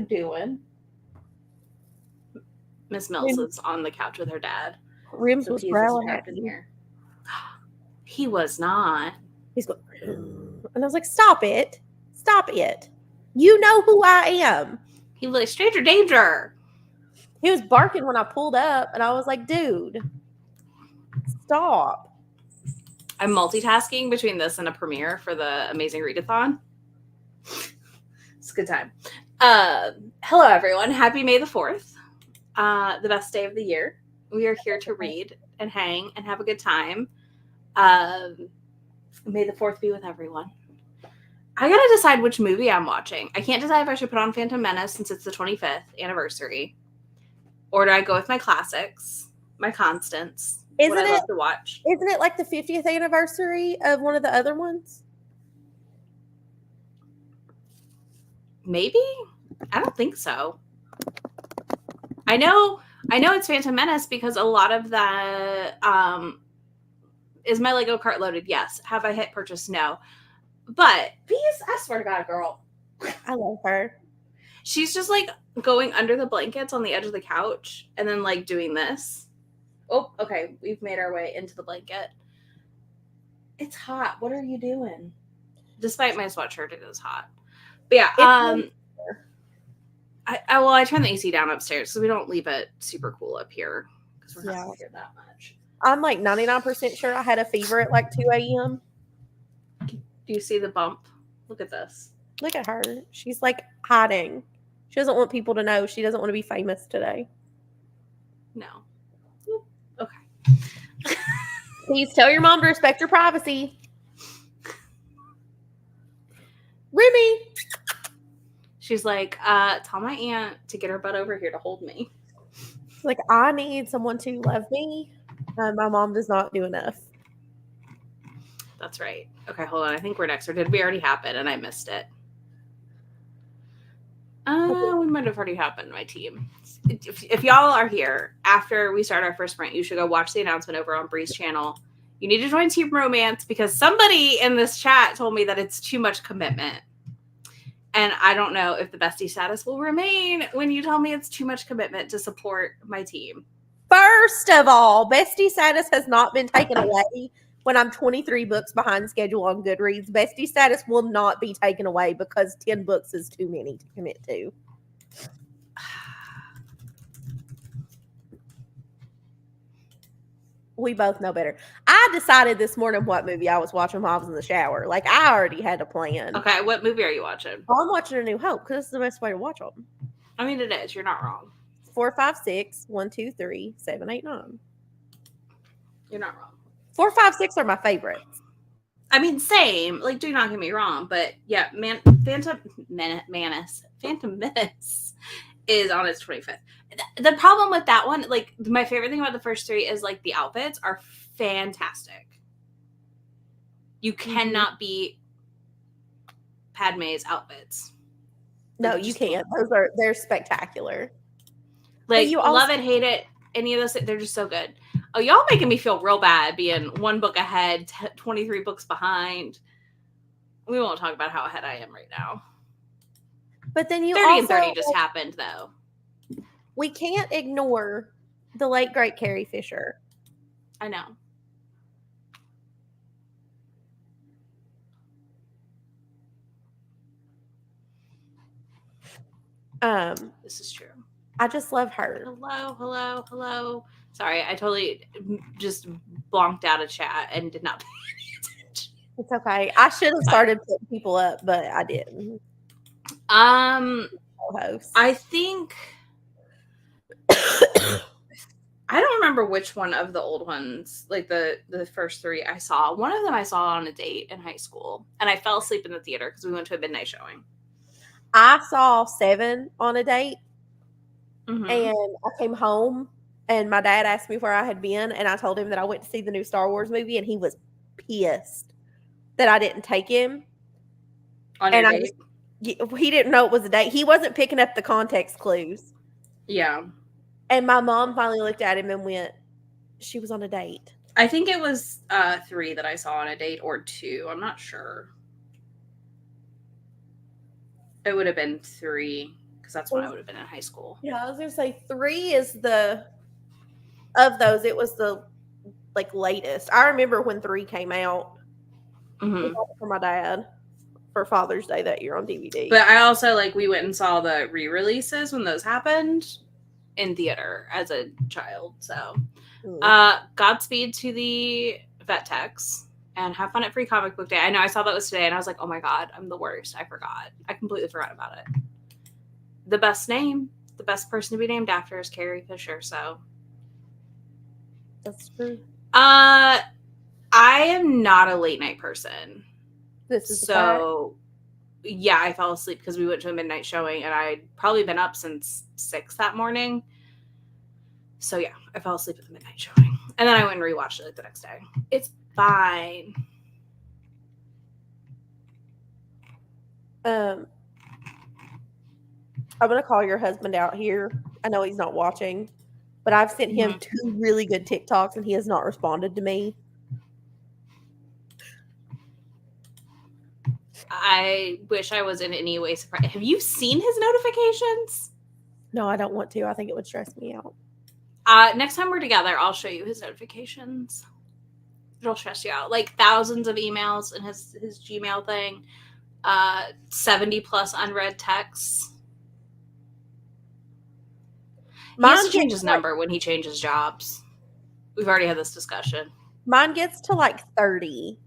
doing? Miss Mills is on the couch with her dad. Rims was growling at in me. here. He was not. He's going, and I was like, "Stop it! Stop it! You know who I am." He was like, "Stranger danger." He was barking when I pulled up, and I was like, "Dude, stop." I'm multitasking between this and a premiere for the Amazing Readathon. It's a good time. Hello, everyone. Happy May the 4th. The best day of the year. We are here to read and hang and have a good time. May the 4th be with everyone. I gotta decide which movie I'm watching. I can't decide if I should put on Phantom Menace since it's the 25th anniversary. Or do I go with my classics, my constants? What I love to watch. Isn't it like the 50th anniversary of one of the other ones? Maybe? I don't think so. I know it's Phantom Menace because a lot of the is my Lego cart loaded? Yes. Have I hit purchase? No. But I swear to God, girl. I love her. She's just like going under the blankets on the edge of the couch and then like doing this. Oh, okay. We've made our way into the blanket. It's hot. What are you doing? Despite my sweatshirt, it is hot. But yeah, I turn the AC down upstairs so we don't leave it super cool up here because we're not here that much. I'm like 99% sure I had a fever at like 2 a.m. Do you see the bump? Look at this. Look at her. She's like hiding. She doesn't want people to know. She doesn't want to be famous today. No. Okay. Please tell your mom to respect your privacy. Remy. She's like, tell my aunt to get her butt over here to hold me. She's like, I need someone to love me. My mom does not do enough. That's right. Okay, hold on. I think we're next. Or did we already happen and I missed it? We might have already happened, my team. If y'all are here after we start our first sprint, you should go watch the announcement over on Bree's channel. You need to join Team Romance because somebody in this chat told me that it's too much commitment. And I don't know if the bestie status will remain when you tell me it's too much commitment to support my team. First of all, bestie status has not been taken away when I'm 23 books behind schedule on Goodreads. Bestie status will not be taken away because 10 books is too many to commit to. We both know better. I decided this morning what movie I was watching while I was in the shower. Like, I already had a plan. Okay, what movie are you watching? Oh, I'm watching A New Hope because it's the best way to watch them. I mean, it is. You're not wrong. 4, 5, 6, 1, 2, 3, 7, 8, 9. You're not wrong. 4, 5, 6 are my favorites. I mean, same. Like, do not get me wrong, but yeah, Phantom Menace is on its 25th. The problem with that one, like, my favorite thing about the first three is like the outfits are fantastic. You cannot beat Padme's outfits. No, you can't. They're spectacular. Like, you love it, hate it. Any of those, they're just so good. Oh, y'all making me feel real bad being one book ahead, 23 books behind. We won't talk about how ahead I am right now. But then 30 and 30 just happened, though. We can't ignore the late, great Carrie Fisher. I know. This is true. I just love her. Hello. Sorry, I totally just blonked out of chat and did not pay any attention. It's okay. I should have started putting people up, but I didn't. I think I don't remember which one of the old ones, like the first three I saw. One of them I saw on a date in high school, and I fell asleep in the theater because we went to a midnight showing. I saw 7 on a date, and I came home, and my dad asked me where I had been, and I told him that I went to see the new Star Wars movie, and he was pissed that I didn't take him. On your date? He didn't know it was a date. He wasn't picking up the context clues. Yeah. And my mom finally looked at him and went, she was on a date. I think it was 3 that I saw on a date, or 2. I'm not sure. It would have been 3 because that's when I would have been in high school. Yeah, I was gonna say 3 is of those. It was the like latest. I remember when 3 came out. Mm-hmm. We bought it for my dad for Father's Day that year on DVD. But I also we went and saw the re-releases when those happened in theater as a child. So, Godspeed to the vet techs and have fun at Free Comic Book Day. I know I saw that was today and I was like, oh my God, I'm the worst. I forgot. I completely forgot about it. The best person to be named after is Carrie Fisher. So that's true. I am not a late night person. This is so yeah, I fell asleep because we went to a midnight showing and I'd probably been up since 6 that morning. So yeah, I fell asleep at the midnight showing. And then I went and rewatched it the next day. It's fine. I'm going to call your husband out here. I know he's not watching, but I've sent him 2 really good TikToks and he has not responded to me. I wish I was in any way surprised. Have you seen his notifications? No, I don't want to. I think it would stress me out. Next time we're together, I'll show you his notifications. It'll stress you out. Thousands of emails in his Gmail thing. 70 plus unread texts. He has to change his number when he changes jobs. We've already had this discussion. Mine gets to 30,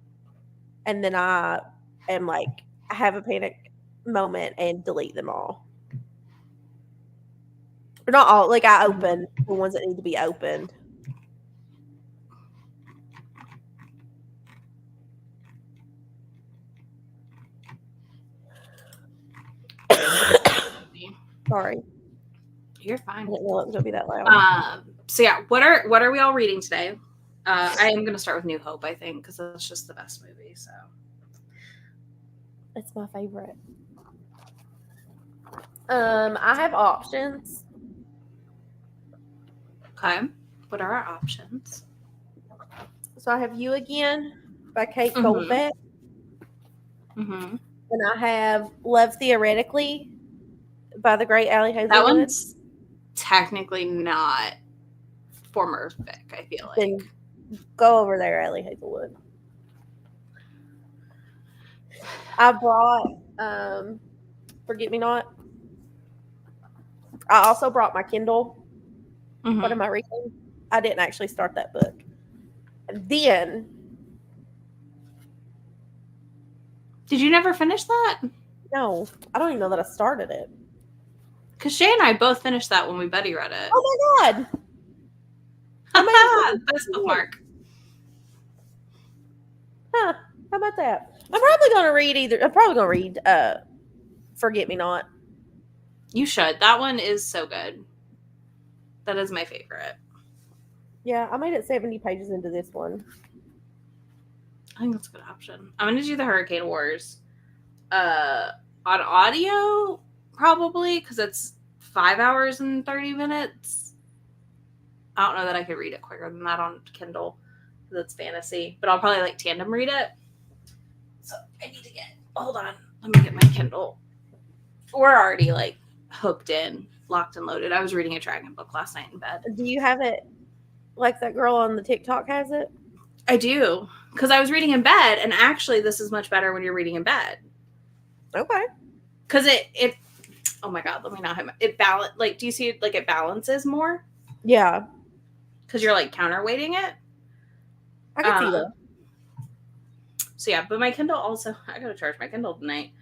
and then I am I have a panic moment and delete them all. Or not all. I open the ones that need to be opened. Sorry. You're fine. I didn't know it was gonna be that loud. So yeah, what are we all reading today? I am gonna start with New Hope, I think, because that's just the best movie. So it's my favorite. I have options. Okay. What are our options? So I have You Again by Kate Goldbeck. Mm-hmm. And I have Love Theoretically by the great Allie Hazelwood. That one's technically not former fic, I feel like. Then go over there, Allie Hazelwood. I brought Forget Me Not. I also brought my Kindle. Mm-hmm. What am I reading? I didn't actually start that book. And then... Did you never finish that? No. I don't even know that I started it. Because Shay and I both finished that when we buddy read it. Oh my God! Best bookmark. Huh. How about that? I'm probably going to read Forget Me Not. You should. That one is so good. That is my favorite. Yeah, I made it 70 pages into this one. I think that's a good option. I'm going to do the Hurricane Wars on audio, probably, because it's 5 hours and 30 minutes. I don't know that I could read it quicker than that on Kindle, because it's fantasy. But I'll probably tandem read it. So I need to hold on. Let me get my Kindle. We're already hooked in, locked and loaded. I was reading a dragon book last night in bed. Do you have it like that girl on the TikTok has it? I do, because I was reading in bed, and actually this is much better when you're reading in bed. Okay. Because it oh my God, let me not have it balance. Do you see it balances more? Yeah. Because you're counterweighting it. I can see that. So yeah, but my Kindle also, I gotta charge my Kindle tonight.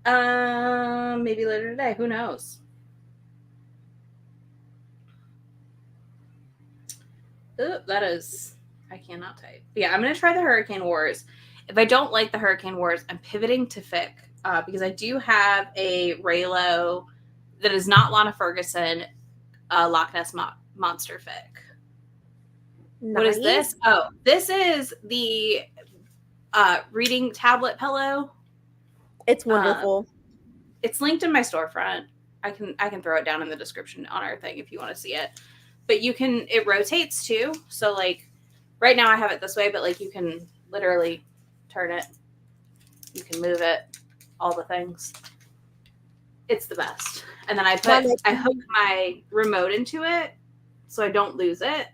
Maybe later today. Who knows? Ooh, that is, I cannot type. But yeah, I'm gonna try the Hurricane Wars. If I don't like the Hurricane Wars, I'm pivoting to fic because I do have a Raylo that is not Lana Ferguson, Loch Ness Monster fic. Nice. What is this? Oh, this is the reading tablet pillow. It's wonderful. It's linked in my storefront. I can throw it down in the description on our thing if you want to see it. But it rotates too. So right now I have it this way, but you can literally turn it. You can move it, all the things. It's the best. And then I hook my remote into it so I don't lose it.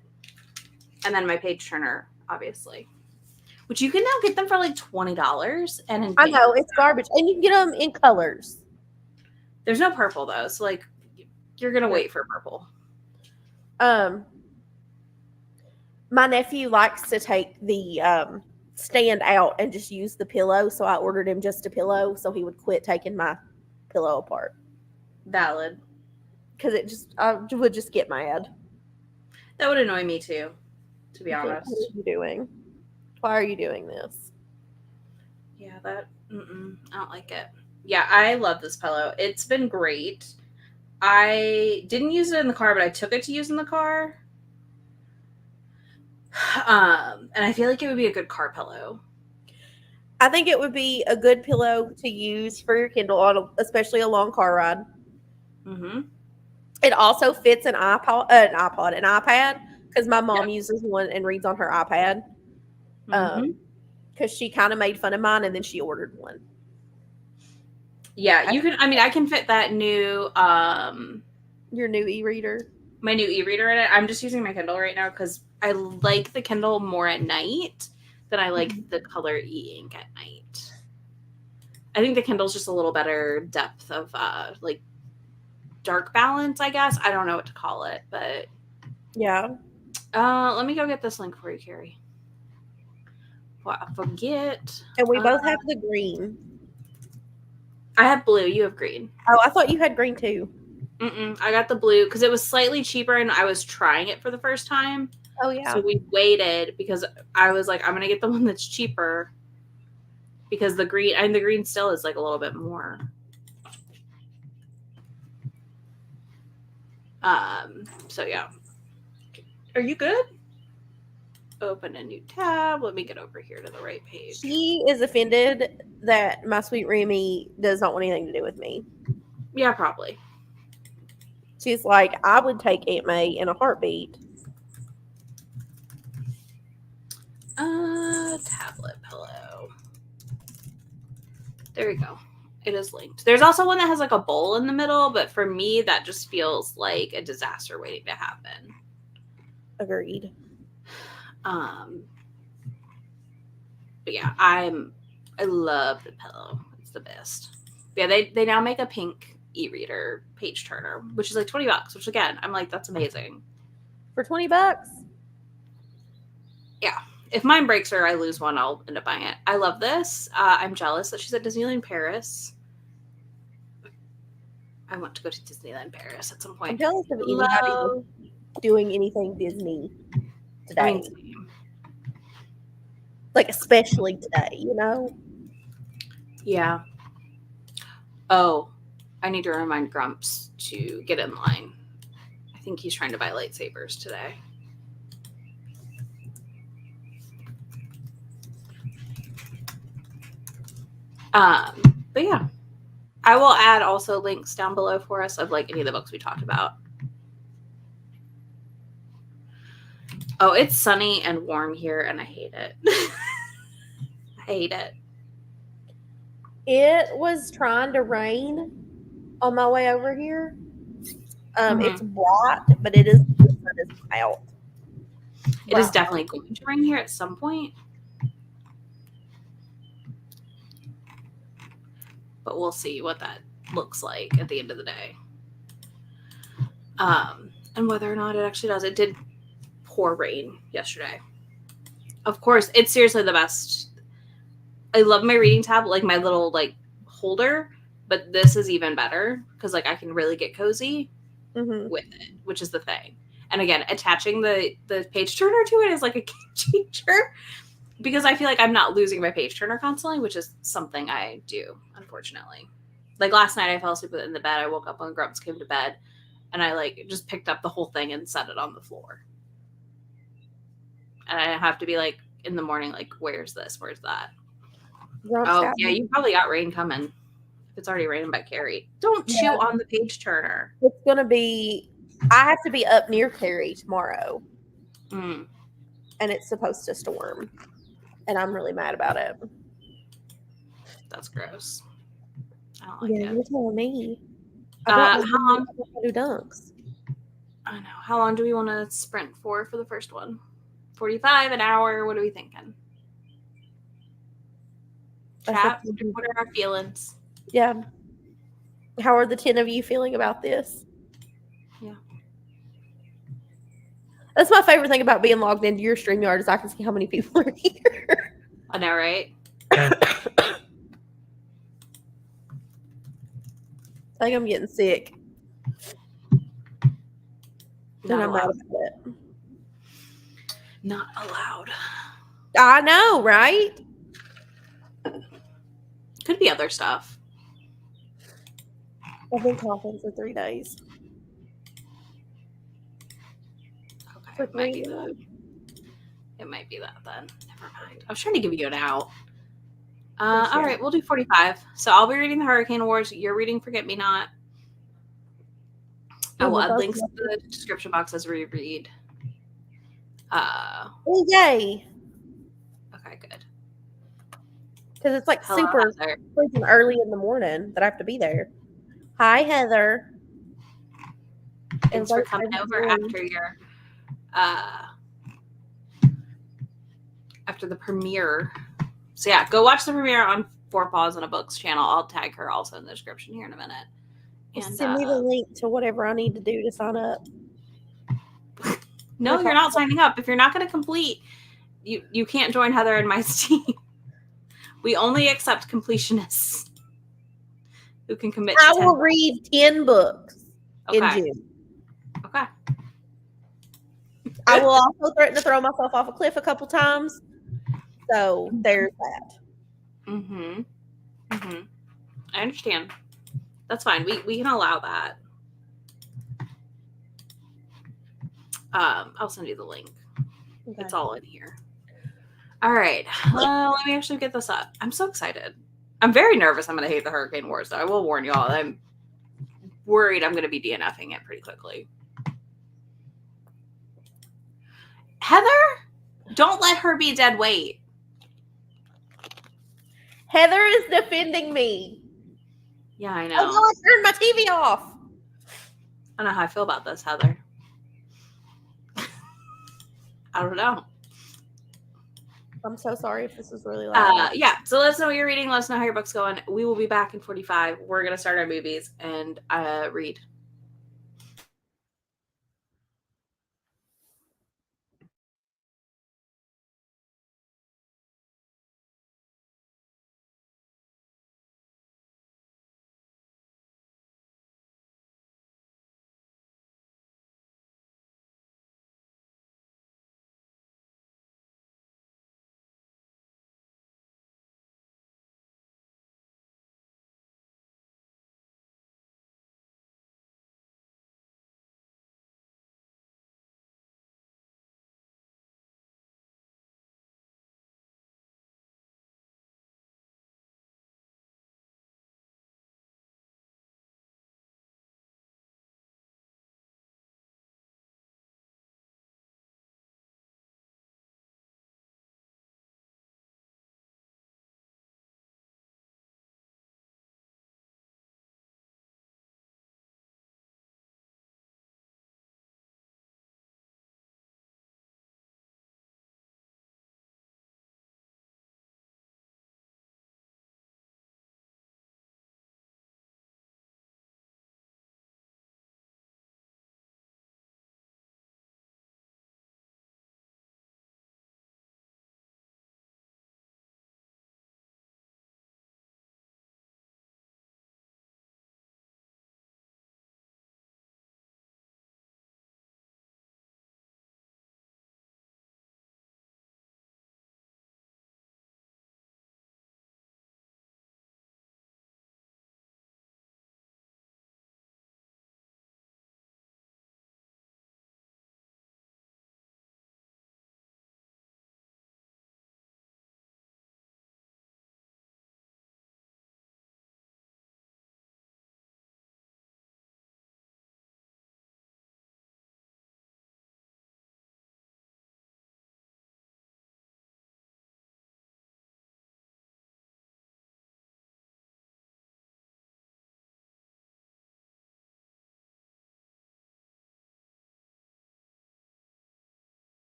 And then my page turner, obviously. Which you can now get them for like $20. And I know, it's garbage. And you can get them in colors. There's no purple though, so like you're gonna wait for purple. My nephew likes to take the stand out and just use the pillow, so I ordered him just a pillow so he would quit taking my pillow apart. Valid. Because I would just get mad. That would annoy me too, to be honest. What are you doing? Why are you doing this? Yeah, I don't like it. Yeah, I love this pillow. It's been great. I didn't use it in the car, but I took it to use in the car. And I feel like it would be a good car pillow. I think it would be a good pillow to use for your Kindle, especially a long car ride. Mm-hmm. It also fits an iPad, because my mom uses one and reads on her iPad. Because she kind of made fun of mine, and then she ordered one. Yeah, you can. I mean, I can fit that new your new e-reader. My new e-reader in it. I'm just using my Kindle right now because I like the Kindle more at night than I like the color e-ink at night. I think the Kindle's just a little better depth of like dark balance, I guess. I don't know what to call it, but yeah. Let me go get this link for you, Carrie. Well, I forget. And we both have the green. I have blue. You have green. Oh, I thought you had green too. I got the blue because it was slightly cheaper and I was trying it for the first time. Oh, yeah. So we waited because I was like, I'm going to get the one that's cheaper because the green still is like a little bit more. So yeah. Are you good? Open a new tab. Let me get over here to the right page. She is offended that my sweet Remy does not want anything to do with me. Yeah, probably. She's like, I would take Aunt May in a heartbeat. Tablet pillow. There we go. It is linked. There's also one that has like a bowl in the middle, but for me, that just feels like a disaster waiting to happen. Agreed. But yeah, I love the pillow. It's the best. Yeah, they now make a pink e-reader page turner, which is like $20, which again, I'm like, that's amazing. For $20? Yeah. If mine breaks or I lose one, I'll end up buying it. I love this. I'm jealous that she's at Disneyland Paris. I want to go to Disneyland Paris at some point. I'm jealous of anybody doing anything Disney today. I mean, like, especially today, you know? Yeah. Oh, I need to remind Grumps to get in line. I think he's trying to buy lightsabers today. But yeah, I will add also links down below for us of like any of the books we talked about. Oh, it's sunny and warm here, and I hate it. I hate it. It was trying to rain on my way over here. It's bright, but it is out. It is definitely going to rain here at some point. But we'll see what that looks like at the end of the day. And whether or not it actually does. It did pour rain yesterday. Of course, it's seriously the best. I love my reading tab, like my little like holder, but this is even better because like I can really get cozy with it, which is the thing. And again, attaching the page turner to it is like a game changer because I feel like I'm not losing my page turner constantly, which is something I do, unfortunately. Like last night I fell asleep in the bed. I woke up when Grumps came to bed and I like just picked up the whole thing and set it on the floor. And I have to be like in the morning, like, where's this? Where's that? Oh, yeah, you probably got rain coming. If it's already raining by Carrie. Don't chew on the page turner. It's going to be, I have to be up near Carrie tomorrow. And it's supposed to storm. And I'm really mad about it. That's gross. I don't like it. You're telling me. I got How long? my new dunks. I know. How long do we want to sprint for the first one? 45, an hour. What are we thinking? Chat. What are our feelings? Yeah. How are the 10 of you feeling about this? Yeah. That's my favorite thing about being logged into your StreamYard is I can see how many people are here. I know, right? I think I'm getting sick. Not And I'm mad allowed. about it. Not allowed. I know, right? Could be other stuff. I've been coughing for 3 days. Okay, For it might 3 be that. days. It might be that then. Never mind. I was trying to give you an out. Yeah. All right, we'll do 45. So I'll be reading the Hurricane Wars. You're reading Forget Me Not. I will add links to the description box as we read. Oh, yay. Okay, good. Because it's like Hello, super Heather. freaking early in the morning that I have to be there. Hi, Heather. Thanks for coming over after your after the premiere. So yeah, go watch the premiere on Four Paws and a Books channel. I'll tag her also in the description here in a minute. And send me the link to whatever I need to do to sign up. No, you're not signing up. If you're not going to complete, you can't join Heather and my team. We only accept completionists who can commit. I will read 10 books in June. Okay. I will also threaten to throw myself off a cliff a couple times. So there's that. Mm-hmm. Mm-hmm. I understand. That's fine. We can allow that. I'll send you the link. Okay. It's all in here. All right. Let me actually get this up. I'm so excited. I'm very nervous. I'm going to hate the Hurricane Wars, though. I will warn you all. I'm worried I'm going to be DNFing it pretty quickly. Heather, don't let her be dead weight. Heather is defending me. Yeah, I know. Oh, no, I turned my TV off. I don't know how I feel about this, Heather. I don't know. I'm so sorry if this is really loud. Yeah, so let us know what you're reading. Let us know how your book's going. We will be back in 45. We're going to start our movies and read.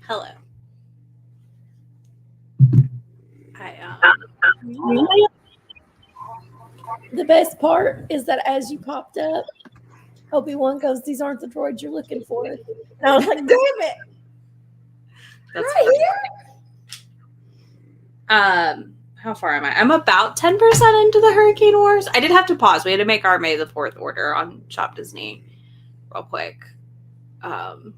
Hello. The best part is that as you popped up, Obi-Wan goes, "These aren't the droids you're looking for." And I was like, "Damn it!" That's right funny. here. How far am I? I'm about 10% into the Hurricane Wars. I did have to pause. We had to make our May the 4th order on Shop Disney real quick. Hence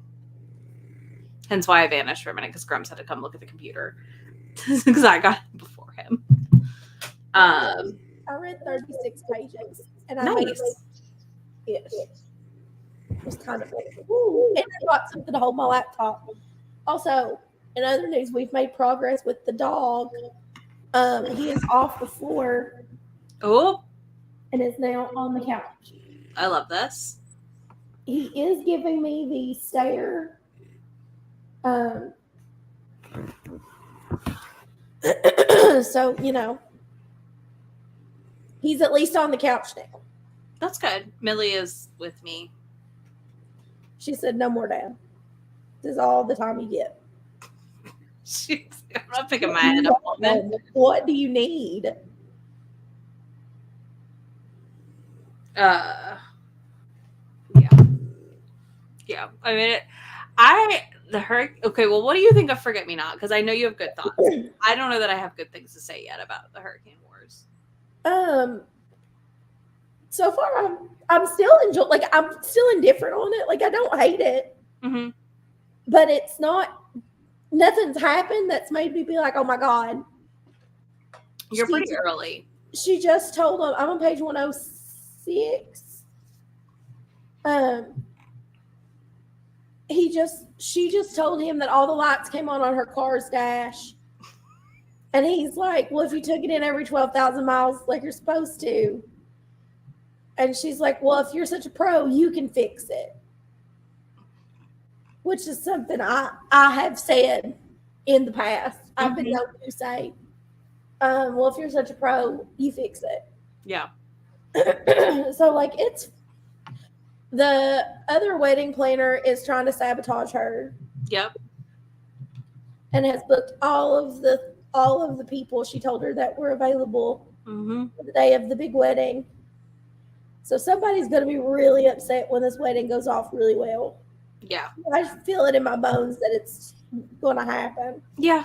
why I vanished for a minute, because Grumps had to come look at the computer. Because I got it before him. I read 36 pages. And I Nice. It was kind of ooh, and I got something to hold my laptop. Also, in other news, we've made progress with the dog. He is off the floor Oh, and is now on the couch. I love this. He is giving me the stare. So, you know, he's at least on the couch now. That's good. Millie is with me. She said, "No more, Dad. This is all the time you get." I'm not picking my head up on that. What do you need? Yeah. I mean, okay, well, what do you think of Forget Me Not? Because I know you have good thoughts. I don't know that I have good things to say yet about the Hurricane Wars. So far I'm still enjoying, like, I'm still indifferent on it. Like, I don't hate it. Mm-hmm. But it's not, nothing's happened that's made me be like, oh my God. You're pretty early. She just told him, I'm on page 106. She just told him that all the lights came on her car's dash. And he's like, well, if you took it in every 12,000 miles like you're supposed to. And she's like, well, if you're such a pro, you can fix it. Which is something I have said in the past. I've been known to say, well, if you're such a pro, you fix it. Yeah. So, like, it's the other wedding planner is trying to sabotage her. Yep. And has booked all of the people she told her that were available for the day of the big wedding. So somebody's going to be really upset when this wedding goes off really well. Yeah. I feel it in my bones that it's going to happen. Yeah.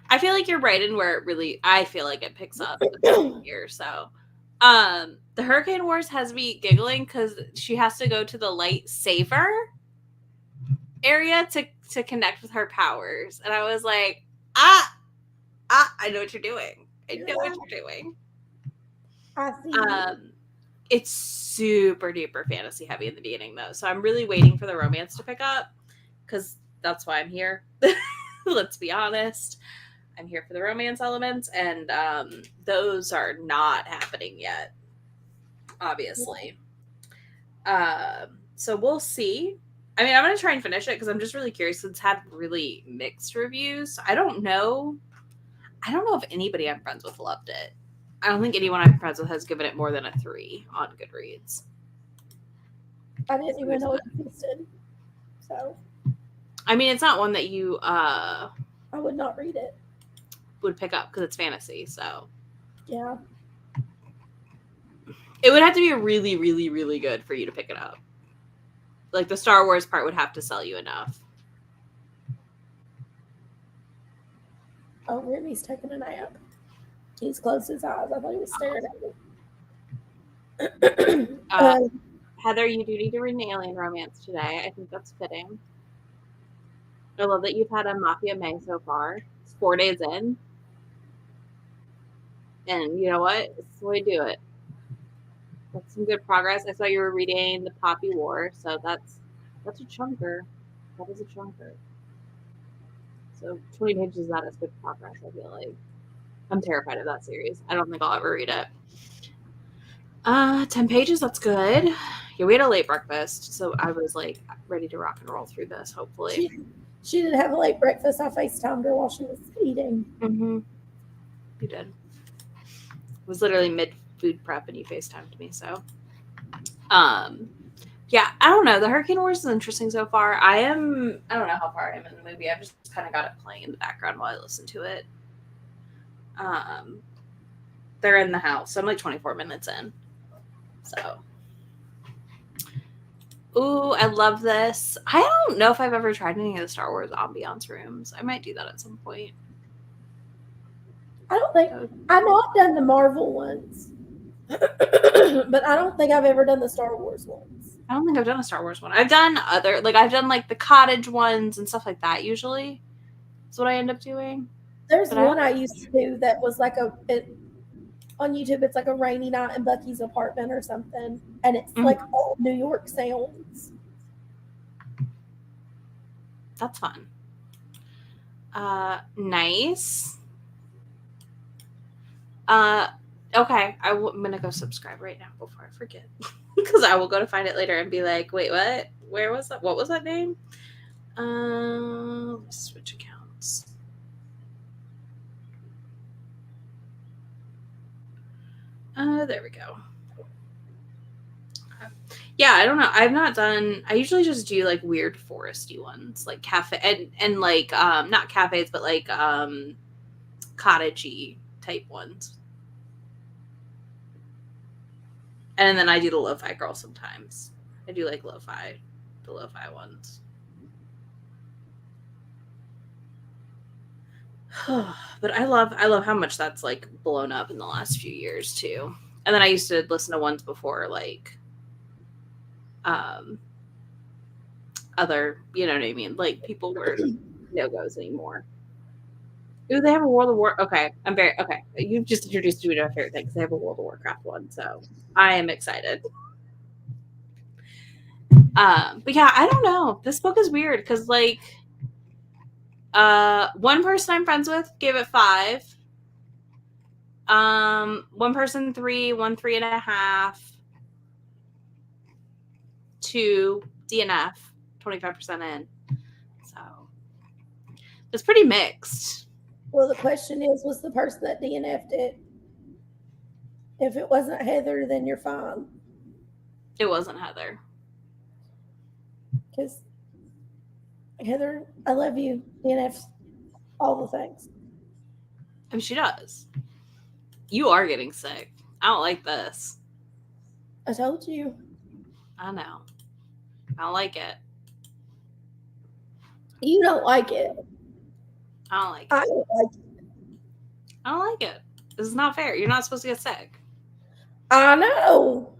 I feel like you're right in where it really, I feel like it picks up here. So, the Hurricane Wars has me giggling because she has to go to the lightsaber area to connect with her powers. And I was like, I know what you're doing. I know what you're doing. I see. It's super duper fantasy heavy in the beginning though. So I'm really waiting for the romance to pick up because that's why I'm here. Let's be honest. I'm here for the romance elements, and those are not happening yet, obviously. So we'll see. I mean, I'm going to try and finish it because I'm just really curious because it's had really mixed reviews. I don't know if anybody I'm friends with loved it. I don't think anyone I'm friends with has given it more than a 3 on Goodreads. I didn't even know it existed. So. I mean, it's not one that you I would not read it. Would pick up because it's fantasy, so. Yeah. It would have to be really, really, really good for you to pick it up. Like, the Star Wars part would have to sell you enough. Oh, Remy's taking a nap. He's closed his eyes. I thought he was staring at me. Heather, you do need to read an alien romance today. I think that's fitting. I love that you've had a Mafia May so far. It's 4 days in. And you know what? It's the way to do it. That's some good progress. I saw you were reading The Poppy War, so that's a chunker. That is a chunker. So 20 pages of that is good progress, I feel like. I'm terrified of that series. I don't think I'll ever read it. 10 pages, that's good. Yeah, we had a late breakfast, so I was like ready to rock and roll through this, hopefully. She didn't have a late breakfast. I FaceTimed her while she was eating. Mm-hmm. You did. It was literally mid food prep and you FaceTimed me, so. Yeah, I don't know. The Hurricane Wars is interesting so far. I don't know how far I am in the movie. I've just kind of got it playing in the background while I listen to it. They're in the house. I'm like 24 minutes in. So. Ooh, I love this. I don't know if I've ever tried any of the Star Wars ambiance rooms. I might do that at some point. I don't think I know I've done the Marvel ones, but I don't think I've ever done the Star Wars ones. I don't think I've done a Star Wars one. I've done I've done like the cottage ones and stuff like that. Usually, that's what I end up doing. There's one I used to do that was like on YouTube. It's like a rainy night in Bucky's apartment or something, and it's like all New York sounds. That's fun. Nice. Okay, I'm gonna go subscribe right now before I forget, because I will go to find it later and be like, wait, what? Where was that? What was that name? Switch accounts. There we go. Yeah, I don't know. I've not done. I usually just do like weird foresty ones, like cafe and like not cafes, but like cottagey type ones. And then I do the lo-fi girl sometimes. I do like the lo-fi ones. But I love how much that's like blown up in the last few years too. And then I used to listen to ones before like other, you know what I mean? Like people were no-goes anymore. Ooh, they have a World of War. Okay, okay. You've just introduced me to my favorite thing because they have a World of Warcraft one, so I am excited. But yeah, I don't know. This book is weird because like, one person I'm friends with gave it 5. One person 3, 1 3.5, 2 DNF, 25% in. So it's pretty mixed. Well, the question is, was the person that DNF'd it? If it wasn't Heather, then you're fine. It wasn't Heather. Because Heather, I love you. DNF's all the things. I mean, she does. You are getting sick. I don't like this. I told you. I know. I don't like it. You don't like it. I don't like it. I don't like it. I don't like it. This is not fair. You're not supposed to get sick. I know.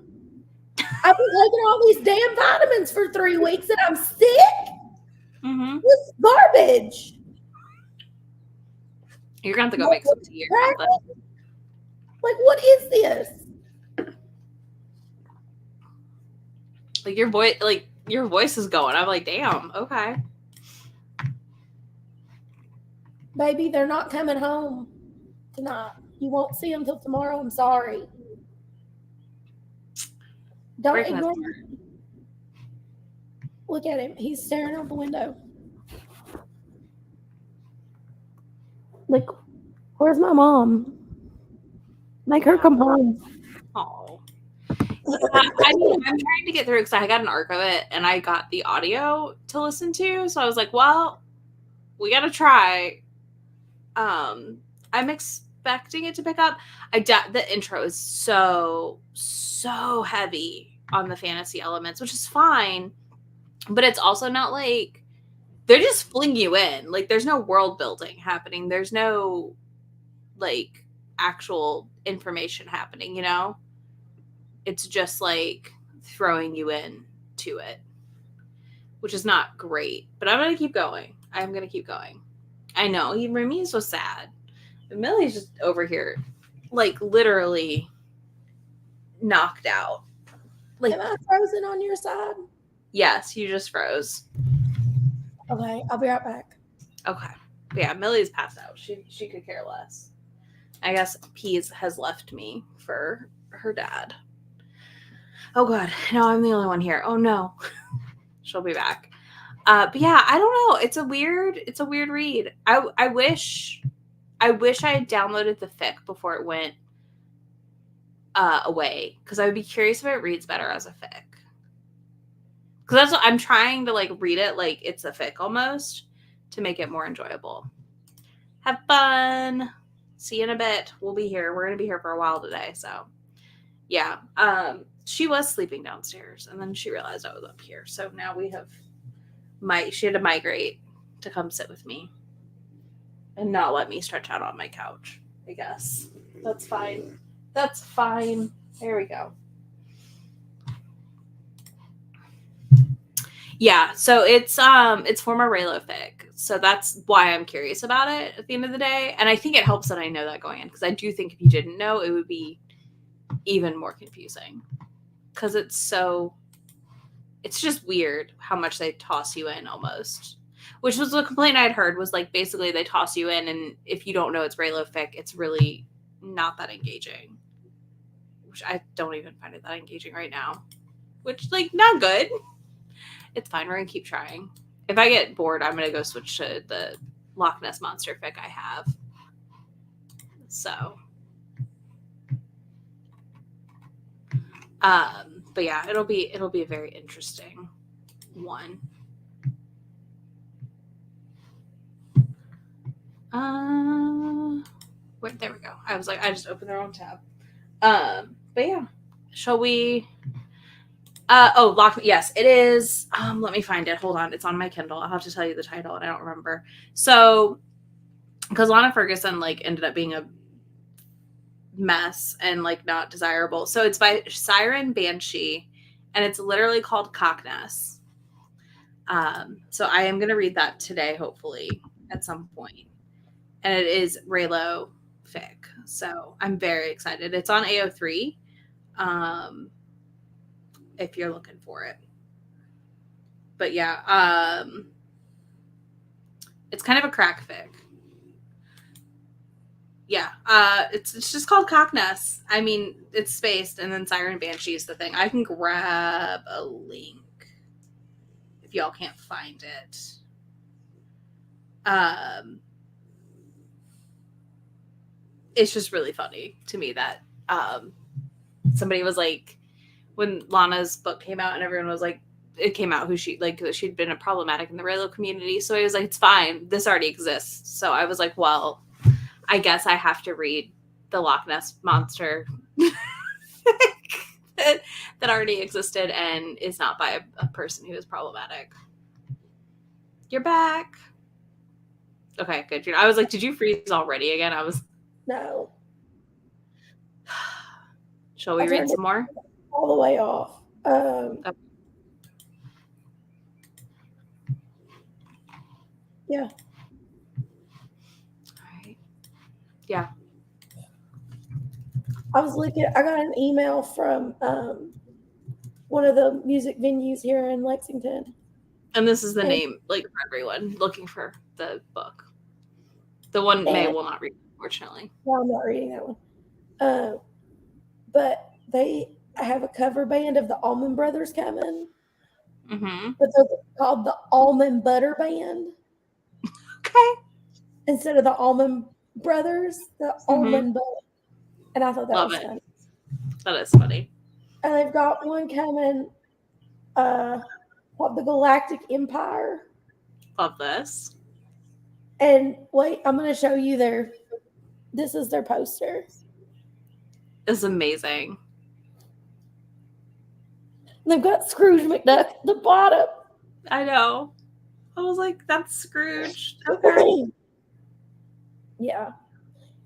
I've been taking all these damn vitamins for 3 weeks and I'm sick. Mm-hmm. This is garbage. You're going to have to go make some tea or something. Like, what is this? Like your voice is going. I'm like, damn, okay. Baby, they're not coming home tonight. You won't see them till tomorrow. I'm sorry. Don't ignore me. Look at him. He's staring out the window. Like, where's my mom? Make her come home. Oh. I mean, I'm trying to get through because I got an arc of it and I got the audio to listen to. So I was like, well, we got to try. I'm expecting it to pick up. The intro is so heavy on the fantasy elements, which is fine. But it's also not like they're just fling you in. Like there's no world building happening. There's no like actual information happening, you know? It's just like throwing you in to it, which is not great. But I'm going to keep going. I'm going to keep going. I know. Remy is so sad. But Millie's just over here, like literally knocked out. Like, am I frozen on your side? Yes, you just froze. Okay, I'll be right back. Okay. But yeah, Millie's passed out. She could care less. I guess Peas has left me for her dad. Oh god, no, I'm the only one here. Oh no. She'll be back. But yeah, I don't know. It's a weird read. I wish I had downloaded the fic before it went away, because I would be curious if it reads better as a fic. Because that's what I'm trying to like read it like it's a fic almost to make it more enjoyable. Have fun. See you in a bit. We'll be here. We're gonna be here for a while today. So yeah. She was sleeping downstairs and then she realized I was up here. So now we have she had to migrate to come sit with me and not let me stretch out on my couch, I guess. That's fine. That's fine. There we go. Yeah, so it's former Raylo fic. So that's why I'm curious about it at the end of the day. And I think it helps that I know that going in, because I do think if you didn't know, it would be even more confusing. Because it's just weird how much they toss you in almost. Which was the complaint I'd heard, was like basically they toss you in, and if you don't know it's Raylo fic, it's really not that engaging. Which I don't even find it that engaging right now. Which, like, not good. It's fine. We're going to keep trying. If I get bored, I'm going to go switch to the Loch Ness Monster fic I have. So. But yeah, it'll be a very interesting one. Wait, there we go. I was like, I just opened the wrong tab. But yeah, shall we? Yes, it is. Let me find it. Hold on, it's on my Kindle. I'll have to tell you the title, and I don't remember. So, because Lana Ferguson like ended up being a mess and like not desirable. So it's by Siren Banshee, and it's literally called Cockness. So I am gonna read that today, hopefully at some point, and it is Raylo fic. So I'm very excited. It's on AO3. If you're looking for it. But yeah, it's kind of a crack fic. Yeah, it's just called Cockness. I mean, it's spaced, and then Siren Banshee is the thing. I can grab a link if y'all can't find it. It's just really funny to me that somebody was like, when Lana's book came out and everyone was like, it came out who she, like, she'd been a problematic in the Raylo community. So he was like, it's fine. This already exists. So I was like, well, I guess I have to read the Loch Ness Monster that already existed and is not by a person who is problematic. You're back. Okay, good. I was like, did you freeze already again? I was. No. Shall we read some more? All the way off. Okay. Yeah. All right. Yeah. I got an email from one of the music venues here in Lexington. And this is the name, like, for everyone looking for the book. The one Mae will not read, unfortunately. No, I'm not reading that one. But they have a cover band of the Allman Brothers coming. Mm-hmm. But they're called the Almond Butter Band. Okay. Instead of the Allman Brothers, the Almond Butter. And I thought that was funny. That is funny. And they've got one coming called the Galactic Empire. Love this. And wait, I'm going to show you this is their poster. It's amazing. And they've got Scrooge McDuck at the bottom. I know. I was like, that's Scrooge. Okay. Yeah.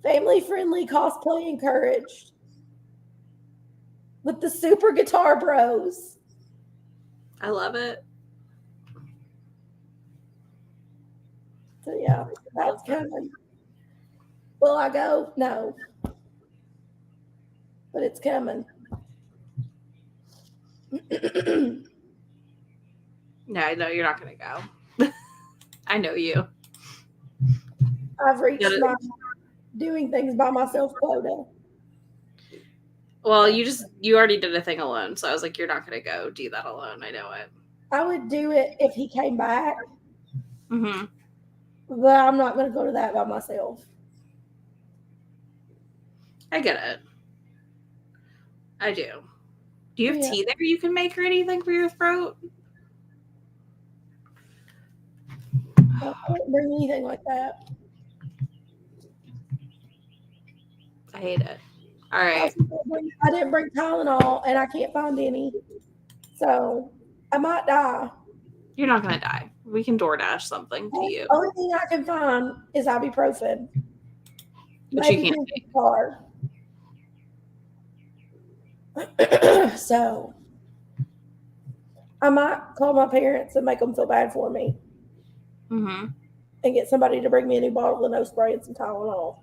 Family-friendly cosplay encouraged. With the Super Guitar Bros. I love it. So yeah, that's coming. Will I go? No. But it's coming. No, I know you're not going to go. I know you. I've reached my doing things by myself quota. Well, you already did a thing alone, so I was like, you're not going to go do that alone. I know it. I would do it if he came back. Mm-hmm. But I'm not going to go to that by myself. I get it. I do. Do you have tea there you can make or anything for your throat? I didn't bring anything like that. I hate it. All I right. also didn't bring Tylenol, and I can't find any. So I might die. You're not gonna die. We can DoorDash something to The you. only thing I can find is ibuprofen. But you Maybe can't through the car. So I might call my parents and make them feel bad for me Mm-hmm. and get somebody to bring me a new bottle of nose spray and some Tylenol.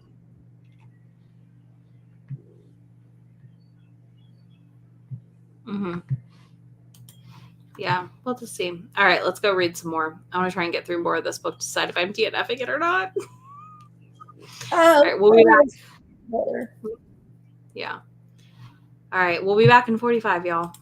Mm-hmm. Yeah, we'll just see. All right, let's go read some more. I want to try and get through more of this book to decide if I'm DNFing it or not. All right, we'll be back. Yeah. All right, we'll be back in 45, y'all.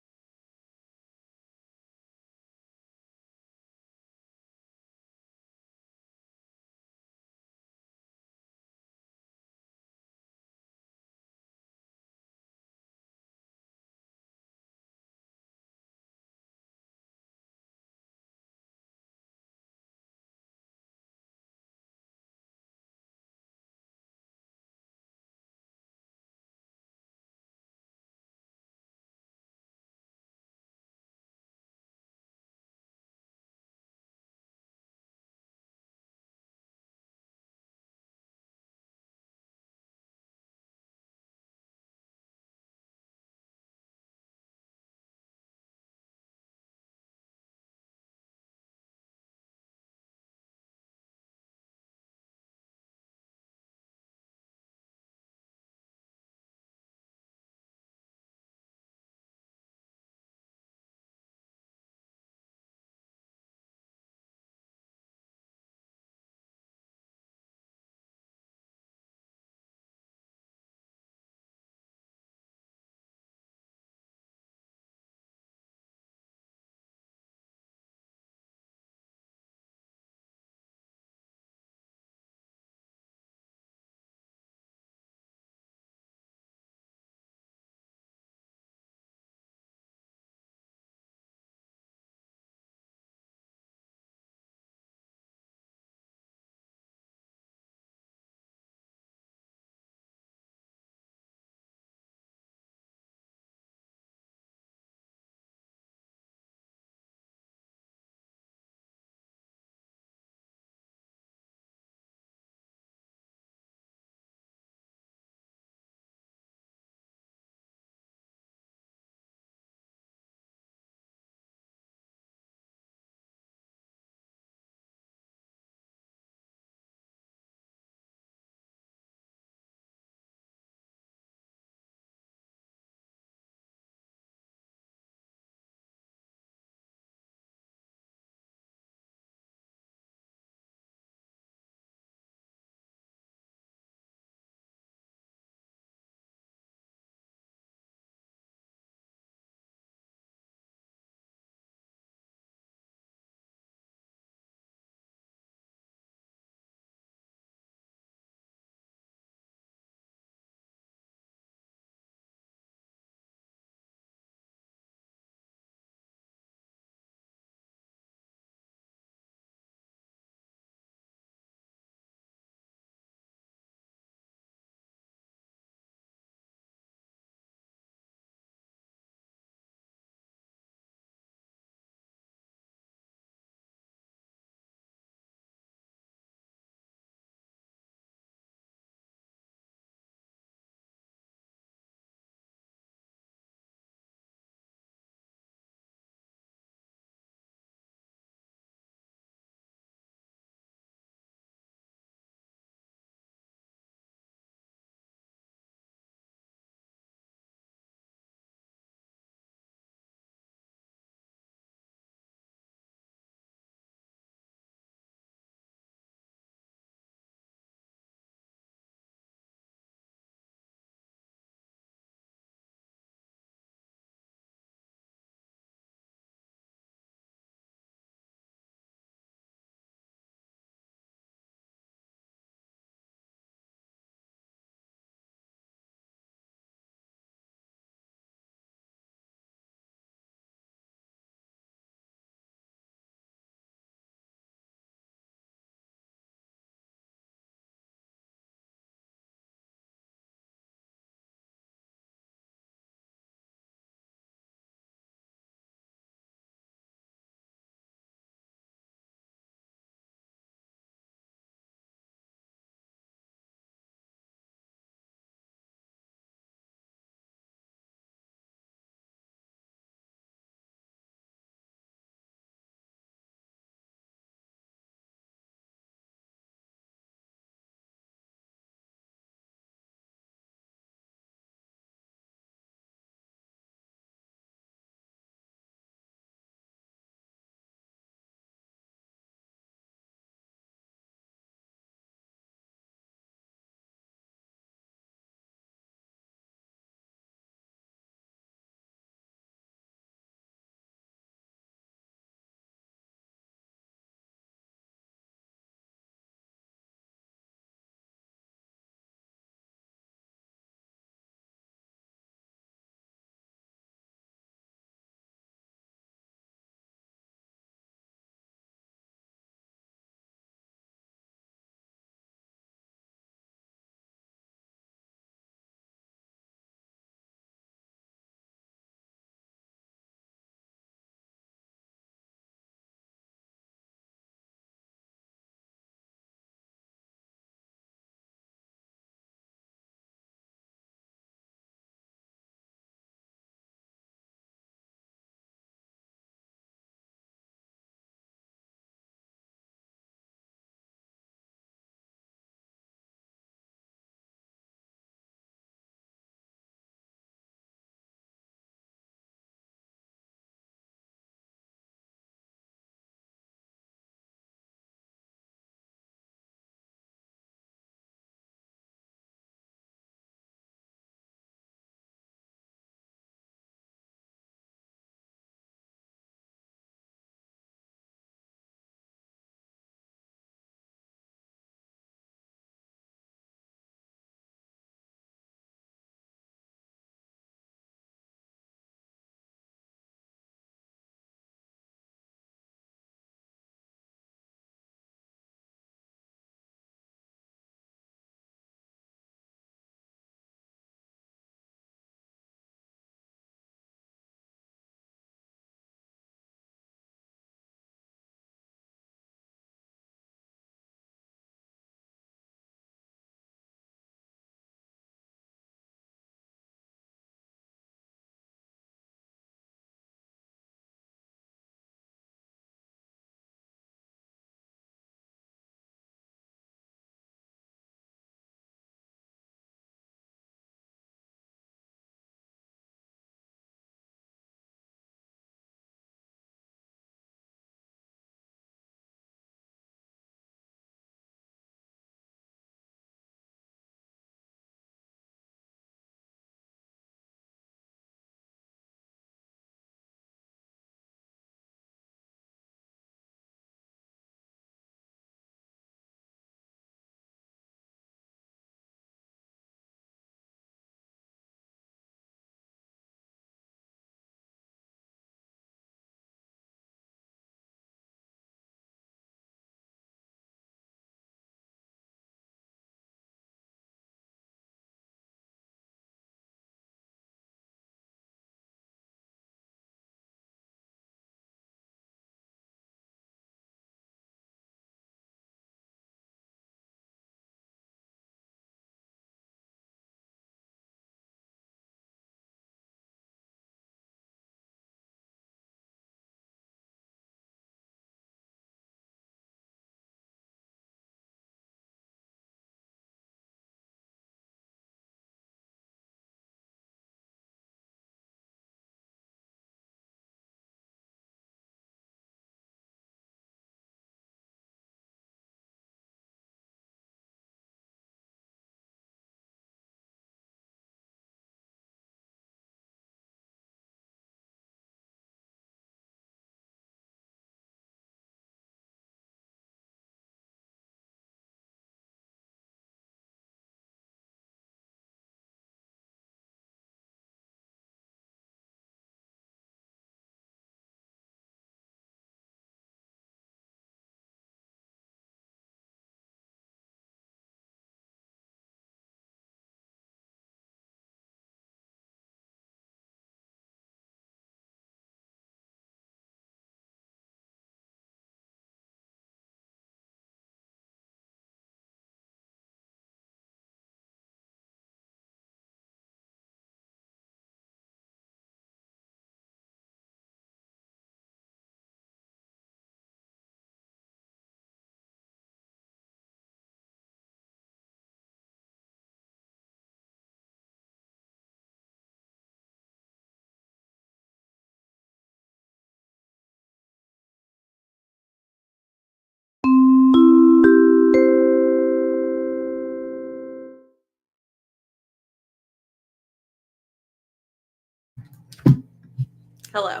Hello.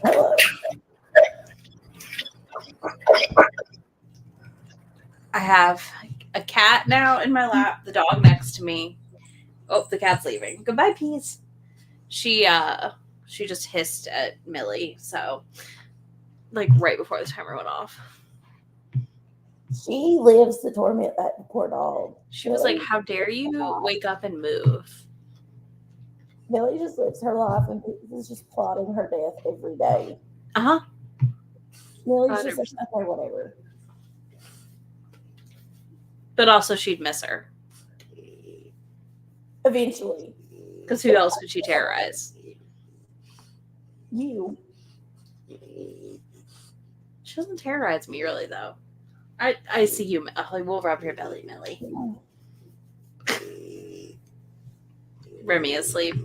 Hello. I have a cat now in my lap, the dog next to me. Oh, the cat's leaving. Goodbye, Peas. She just hissed at Millie, so like right before the timer went off. She lives to torment that poor dog. She was like, "How dare you wake up and move?" Millie just lives her life and is just plotting her death every day. Uh-huh. Millie's just like, okay, whatever. But also she'd miss her. Eventually. Because who else could she terrorize? You. She doesn't terrorize me, really, though. I see you. We'll rub your belly, Millie. Remy asleep.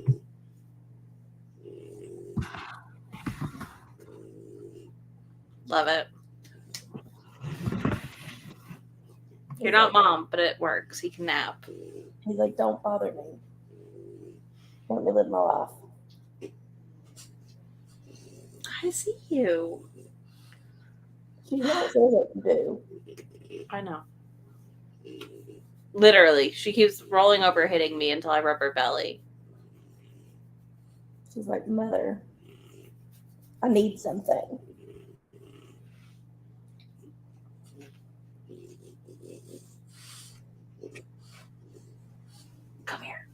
Love it. You're not mom, but it works. He can nap. He's like, don't bother me. Let me live my life. I see you. She's not sure what to do. I know. Literally, she keeps rolling over, hitting me until I rub her belly. She's like, Mother, I need something. Come here.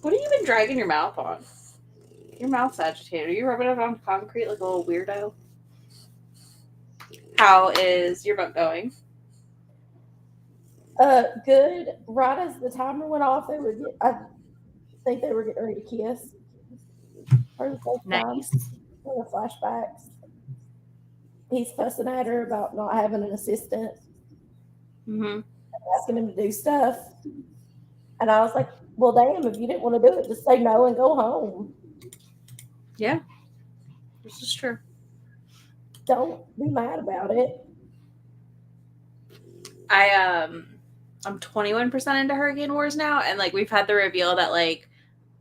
What have you been dragging your mouth on? Your mouth's agitated. Are you rubbing it on concrete like a little weirdo? How is your book going? Good. Right as the timer went off, I think they were getting ready to kiss. For the first time. For the flashbacks. He's fussing at her about not having an assistant. Mm-hmm. Asking him to do stuff. And I was like, well, damn, if you didn't want to do it, just say no and go home. Yeah. This is true. Don't be mad about it. I'm 21% into Hurricane Wars now, and like we've had the reveal that like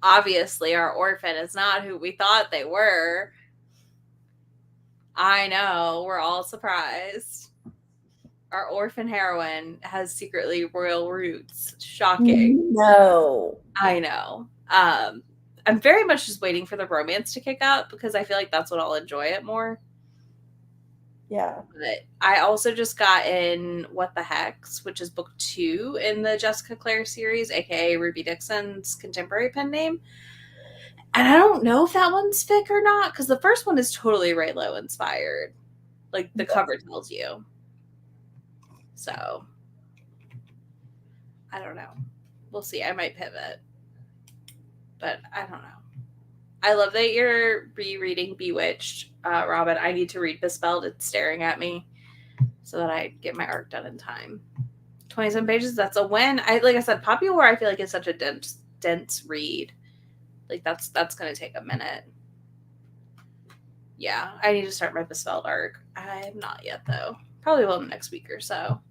obviously our orphan is not who we thought they were. I know, we're all surprised. Our orphan heroine has secretly royal roots. Shocking. No. I know. I'm very much just waiting for the romance to kick up because I feel like that's when I'll enjoy it more. Yeah. But I also just got in What the Hex, which is book 2 in the Jessica Clare series, aka Ruby Dixon's contemporary pen name. And I don't know if that one's fic or not, because the first one is totally Raylo inspired. Like the cover tells you. So I don't know. We'll see. I might pivot. But I don't know. I love that you're rereading Bewitched, Robin. I need to read Bespelled. It's staring at me so that I get my arc done in time. 27 pages, that's a win. Like I said, Poppy War I feel like is such a dense read. Like that's going to take a minute. Yeah, I need to start my Bespelled arc. I have not yet though. Probably will next week or so.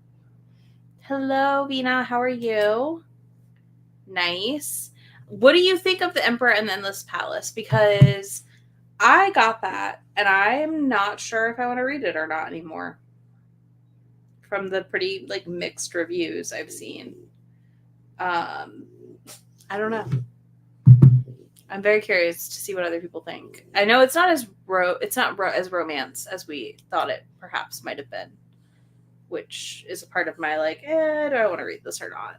Hello, Vina. How are you? Nice. What do you think of The Emperor and the Endless Palace? Because I got that, and I'm not sure if I want to read it or not anymore. From the pretty like mixed reviews I've seen, I don't know. I'm very curious to see what other people think. I know it's not as as romance as we thought it perhaps might have been, which is a part of my like, do I want to read this or not?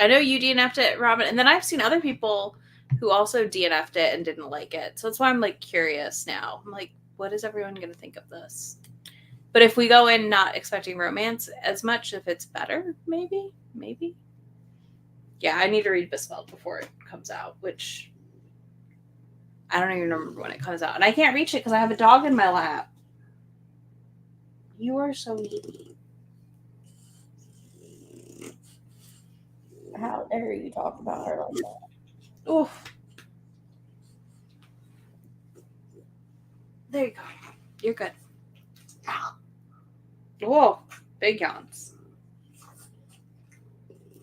I know you DNF'd it, Robin, and then I've seen other people who also DNF'd it and didn't like it. So that's why I'm like curious now. I'm like, what is everyone going to think of this? But if we go in not expecting romance as much, if it's better, maybe. Yeah, I need to read Bespelled before it comes out, which I don't even remember when it comes out. And I can't reach it because I have a dog in my lap. You are so needy. How dare you talk about her like that? Oof. There you go. You're good. Whoa. Big yawns.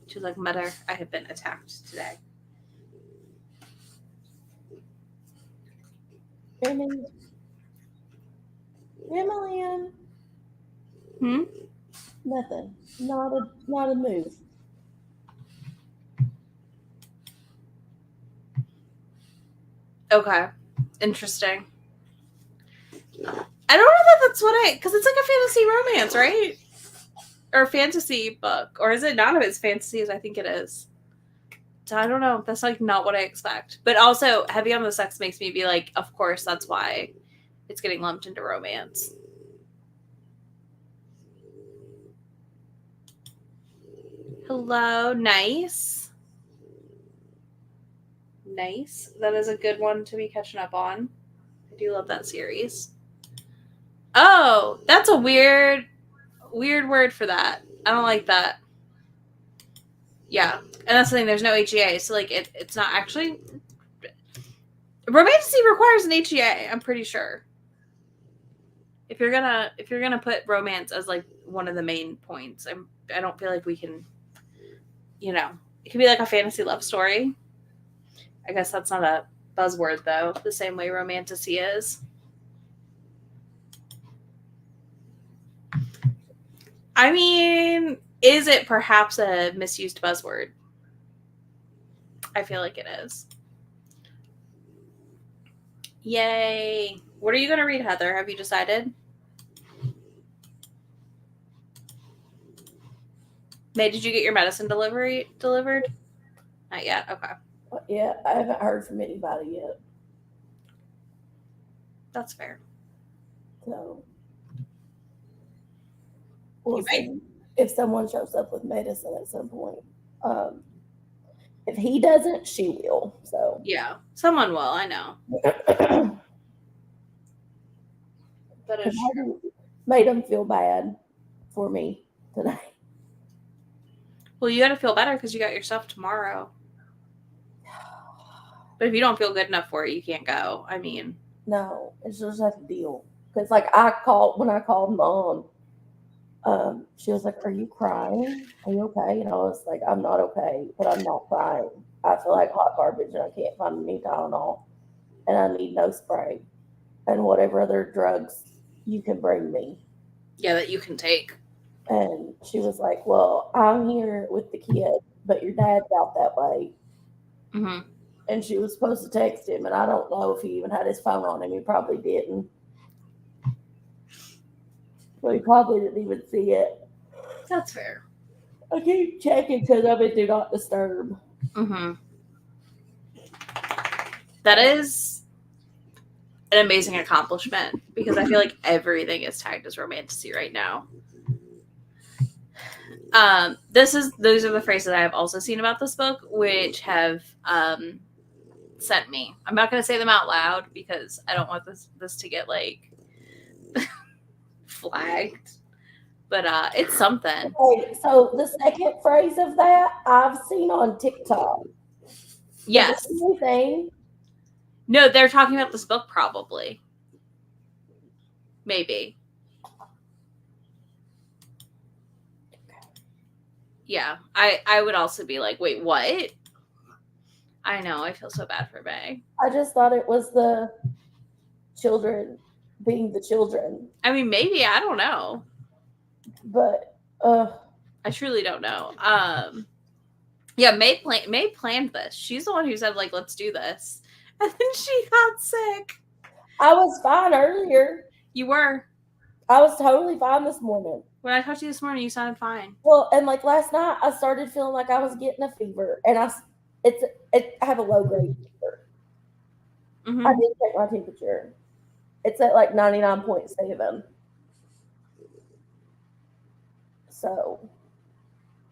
She's like, Mother, I have been attacked today. Emily. Nothing. Not a move. Okay. Interesting. I don't know that that's what because it's like a fantasy romance, right? Or a fantasy book. Or is it not as fantasy as I think it is? So I don't know. That's like not what I expect. But also, heavy on the sex makes me be like, of course, that's why it's getting lumped into romance. Hello, nice. Nice. That is a good one to be catching up on. I do love that series. Oh, that's a weird word for that. I don't like that. Yeah. And that's the thing, there's no HEA, so like it's not actually romantasy requires an HEA, I'm pretty sure. If you're gonna put romance as like one of the main points, I don't feel like we can, it can be like a fantasy love story. I guess that's not a buzzword though, the same way romantasy is. I mean, is it perhaps a misused buzzword? I feel like it is. Yay. What are you going to read, Heather? Have you decided? May, did you get your medicine delivered? Not yet. Okay. Yeah, I haven't heard from anybody yet. That's fair. So we'll see if someone shows up with medicine at some point. If he doesn't, she will. So yeah, someone will. I know. That is true. Made him feel bad for me today. Well, you got to feel better because you got your stuff tomorrow. But if you don't feel good enough for it, you can't go. I mean, no, it's just a deal. Because like when I called Mom, she was like, "Are you crying? Are you okay?" And I was like, "I'm not okay, but I'm not crying. I feel like hot garbage, and I can't find any Tylenol, and I need no spray, and whatever other drugs you can bring me." Yeah, that you can take. And she was like, "Well, I'm here with the kid, but your dad's out that way." Mm-hmm. And she was supposed to text him, and I don't know if he even had his phone on him. He probably didn't. So he probably didn't even see it. That's fair. I keep checking because I'm in Do Not Disturb. Mm-hmm. That is an amazing accomplishment because I feel like everything is tagged as romantasy right now. Those are the phrases I have also seen about this book, which have sent me. I'm not going to say them out loud because I don't want this to get like flagged, but it's something. Okay, so the second phrase of that I've seen on TikTok. Yes. Anything? No, they're talking about this book probably. Maybe. Yeah, I would also be like, wait, what? I know, I feel so bad for Mae. I just thought it was the children being the children. I mean, maybe, I don't know. But I truly don't know. Yeah, Mae planned this. She's the one who said, like, let's do this. And then she got sick. I was fine earlier. You were. I was totally fine this morning. When I talked to you this morning, you sounded fine. Well, and like last night, I started feeling like I was getting a fever, and I have a low grade fever. Mm-hmm. I did check my temperature. It's at like 99.7. So,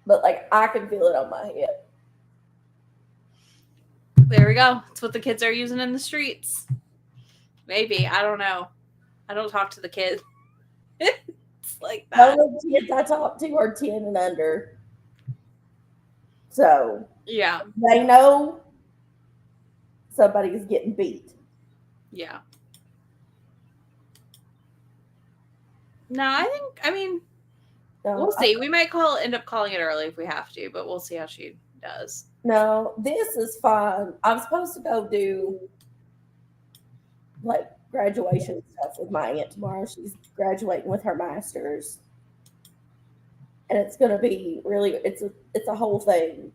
but like I can feel it on my head. There we go. It's what the kids are using in the streets. Maybe. I don't know. I don't talk to the kids. It's like that. The only kids I talk to are 10 and under. So, yeah. They know somebody is getting beat. Yeah. No, I mean, No, We'll see. We might end up calling it early if we have to, but we'll see how she does. no, this is fun. I'm supposed to go do like graduation stuff with my aunt tomorrow. She's graduating with her master's, and it's going to be really. It's a whole thing,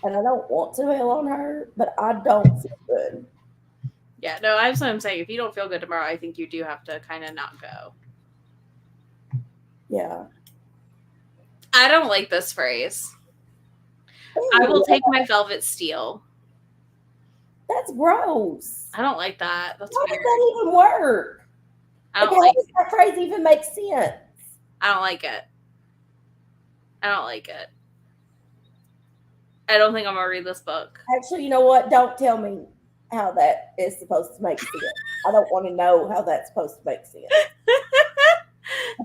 and I don't want to bail on her, but I don't feel good. Yeah, no, that's what I'm saying. If you don't feel good tomorrow, I think you do have to kind of not go. Yeah. I don't like this phrase. I will take my velvet steel. That's gross. I don't like that. That's Why weird. does that even work? I don't How like does that phrase even make sense? I don't like it. I don't like it. I don't think I'm gonna read this book. Actually, you know what? Don't tell me how that is supposed to make sense. I don't want to know how that's supposed to make sense.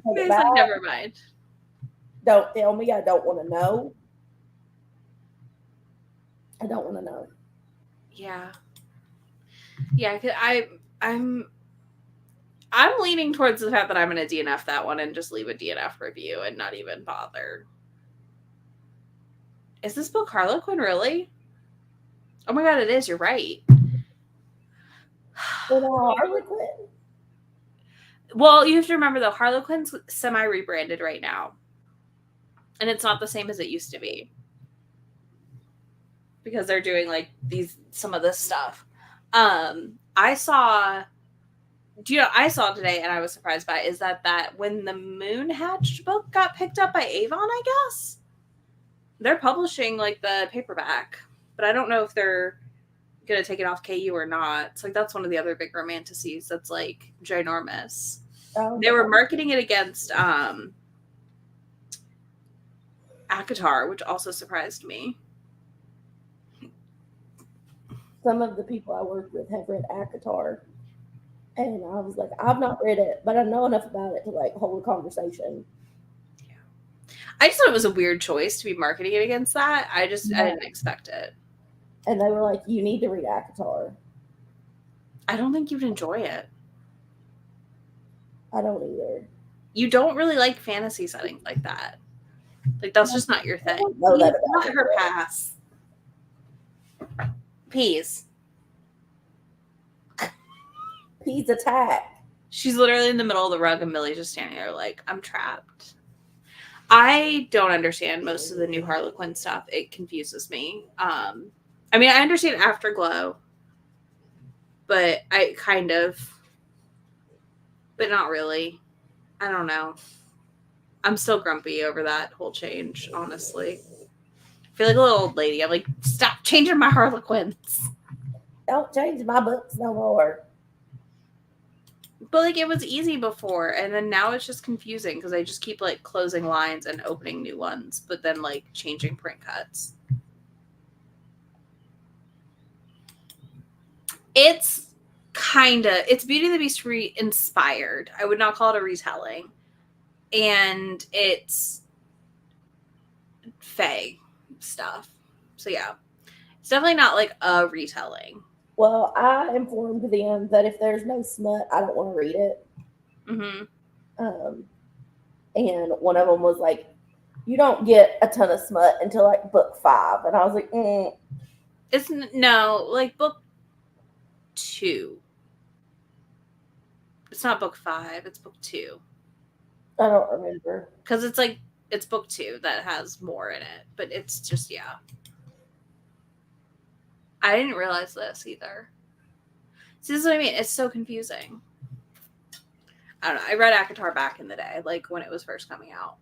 Never mind. Don't tell me. I don't want to know. I don't want to know. Yeah. Yeah, I'm leaning towards the fact that I'm going to DNF that one and just leave a DNF review and not even bother. Is this book Harlequin, really? Oh my god, it is. You're right. Harlequin? Well, you have to remember, though, Harlequin's semi-rebranded right now. And it's not the same as it used to be. Because they're doing, like, some of this stuff. I saw today, and I was surprised by it, is that When the Moon Hatched book got picked up by Avon, I guess? They're publishing, like, the paperback. But I don't know if they're going to take it off KU or not. It's like, that's one of the other big romanticies that's, like, ginormous. Oh, they were marketing it against ACOTAR, which also surprised me. Some of the people I work with have read ACOTAR. And I was like, I've not read it, but I know enough about it to, like, hold a conversation. I just thought it was a weird choice to be marketing it against that. I didn't expect it. And they were like, you need to read ACOTAR. I don't think you'd enjoy it. I don't either. You don't really like fantasy settings like that. Like, that's just not your thing. No, that's not her pass. Peas. Peas attack. She's literally in the middle of the rug and Millie's just standing there like, I'm trapped. I don't understand most of the new Harlequin stuff. It confuses me. I mean, I understand Afterglow, but but not really. I don't know. I'm still grumpy over that whole change, honestly. I feel like a little old lady. I'm like, stop changing my Harlequins. Don't change my books no more. But, like, it was easy before, and then now it's just confusing because I just keep, like, closing lines and opening new ones, but then, like, changing print cuts. It's Beauty and the Beast inspired. I would not call it a retelling. And it's fae stuff. So, yeah. It's definitely not, like, a retelling. Well, I informed them that if there's no smut, I don't want to read it. Mm-hmm. And one of them was like, you don't get a ton of smut until, like, book 5. And I was like, It's, no, like, book 2. It's not book 5, it's book 2. I don't remember. Because it's, like, it's book 2 that has more in it. But it's just, yeah. I didn't realize this either. See, this is what I mean. It's so confusing. I don't know. I read ACOTAR back in the day, like when it was first coming out.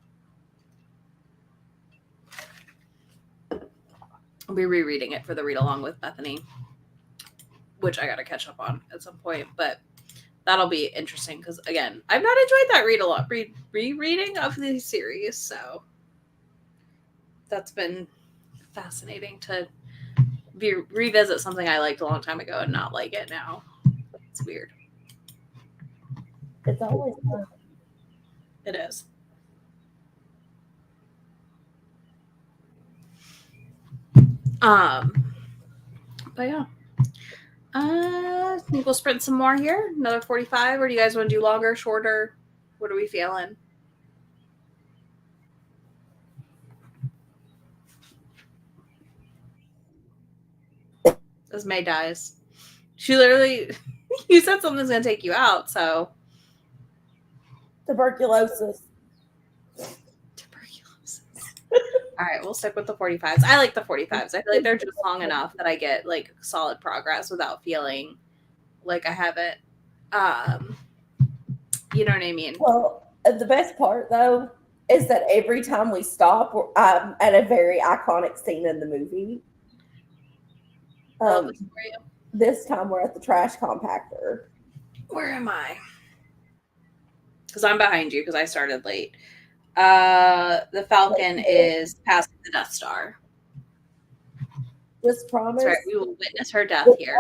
I'll be rereading it for the read along with Bethany, which I got to catch up on at some point. But that'll be interesting because, again, I've not enjoyed that rereading of the series. So that's been fascinating to revisit something I liked a long time ago and not like it now. It's weird. It's always fun. It is. But yeah. I think we'll sprint some more here. Another 45, or do you guys want to do longer, shorter? What are we feeling? as Mae dies. She literally, you said something's gonna take you out, so Tuberculosis. All right, we'll stick with the 45s. I like the 45s. I feel like they're just long enough that I get like solid progress without feeling like I haven't. You know what I mean? Well, the best part though is that every time we stop, we're at a very iconic scene in the movie. This time we're at the trash compactor. Where am I? Because I'm behind you because I started late. The Falcon is passing the Death Star. Just promise. That's right. We will witness her death here.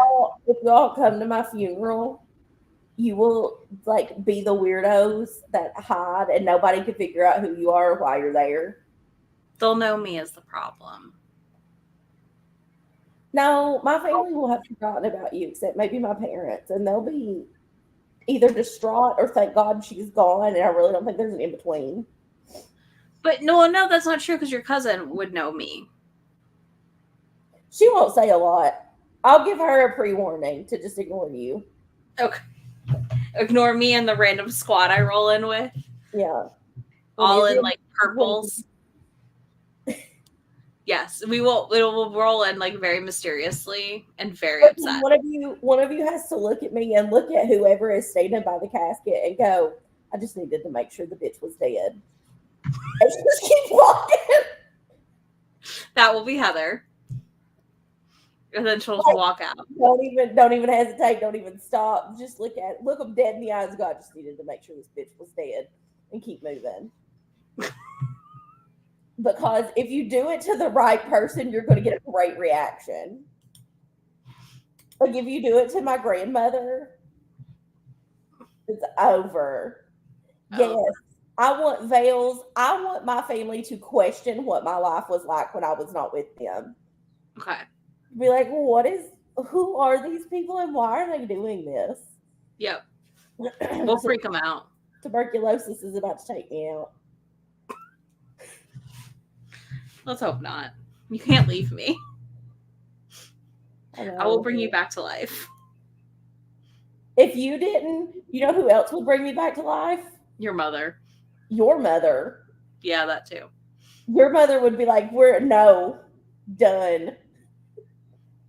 If y'all come to my funeral, you will like be the weirdos that hide and nobody can figure out who you are while you're there. They'll know me as the problem. No, my family will have forgotten about you, except maybe my parents, and they'll be either distraught or thank God she's gone. And I really don't think there's an in between. But no, that's not true because your cousin would know me. She won't say a lot. I'll give her a pre-warning to just ignore you. Okay. Ignore me and the random squad I roll in with. Yeah. All in like purples. Yes, we will roll in like very mysteriously and very upset. One of you has to look at me and look at whoever is standing by the casket and go, I just needed to make sure the bitch was dead. And just keep walking. That will be Heather. And then she'll just walk out. Don't even hesitate. Don't even stop. Just look them dead in the eyes. God, just needed to make sure this bitch was dead and keep moving. Because if you do it to the right person, you're going to get a great reaction. Like if you do it to my grandmother, it's over. Yes. I want veils. I want my family to question what my life was like when I was not with them. Okay. Be like, well, who are these people and why are they doing this? Yep. We'll freak them out. Tuberculosis is about to take me out. Let's hope not. You can't leave me. I will bring you back to life. If you didn't, you know who else would bring me back to life? Your mother. Your mother. Yeah, that too. Your mother would be like, done.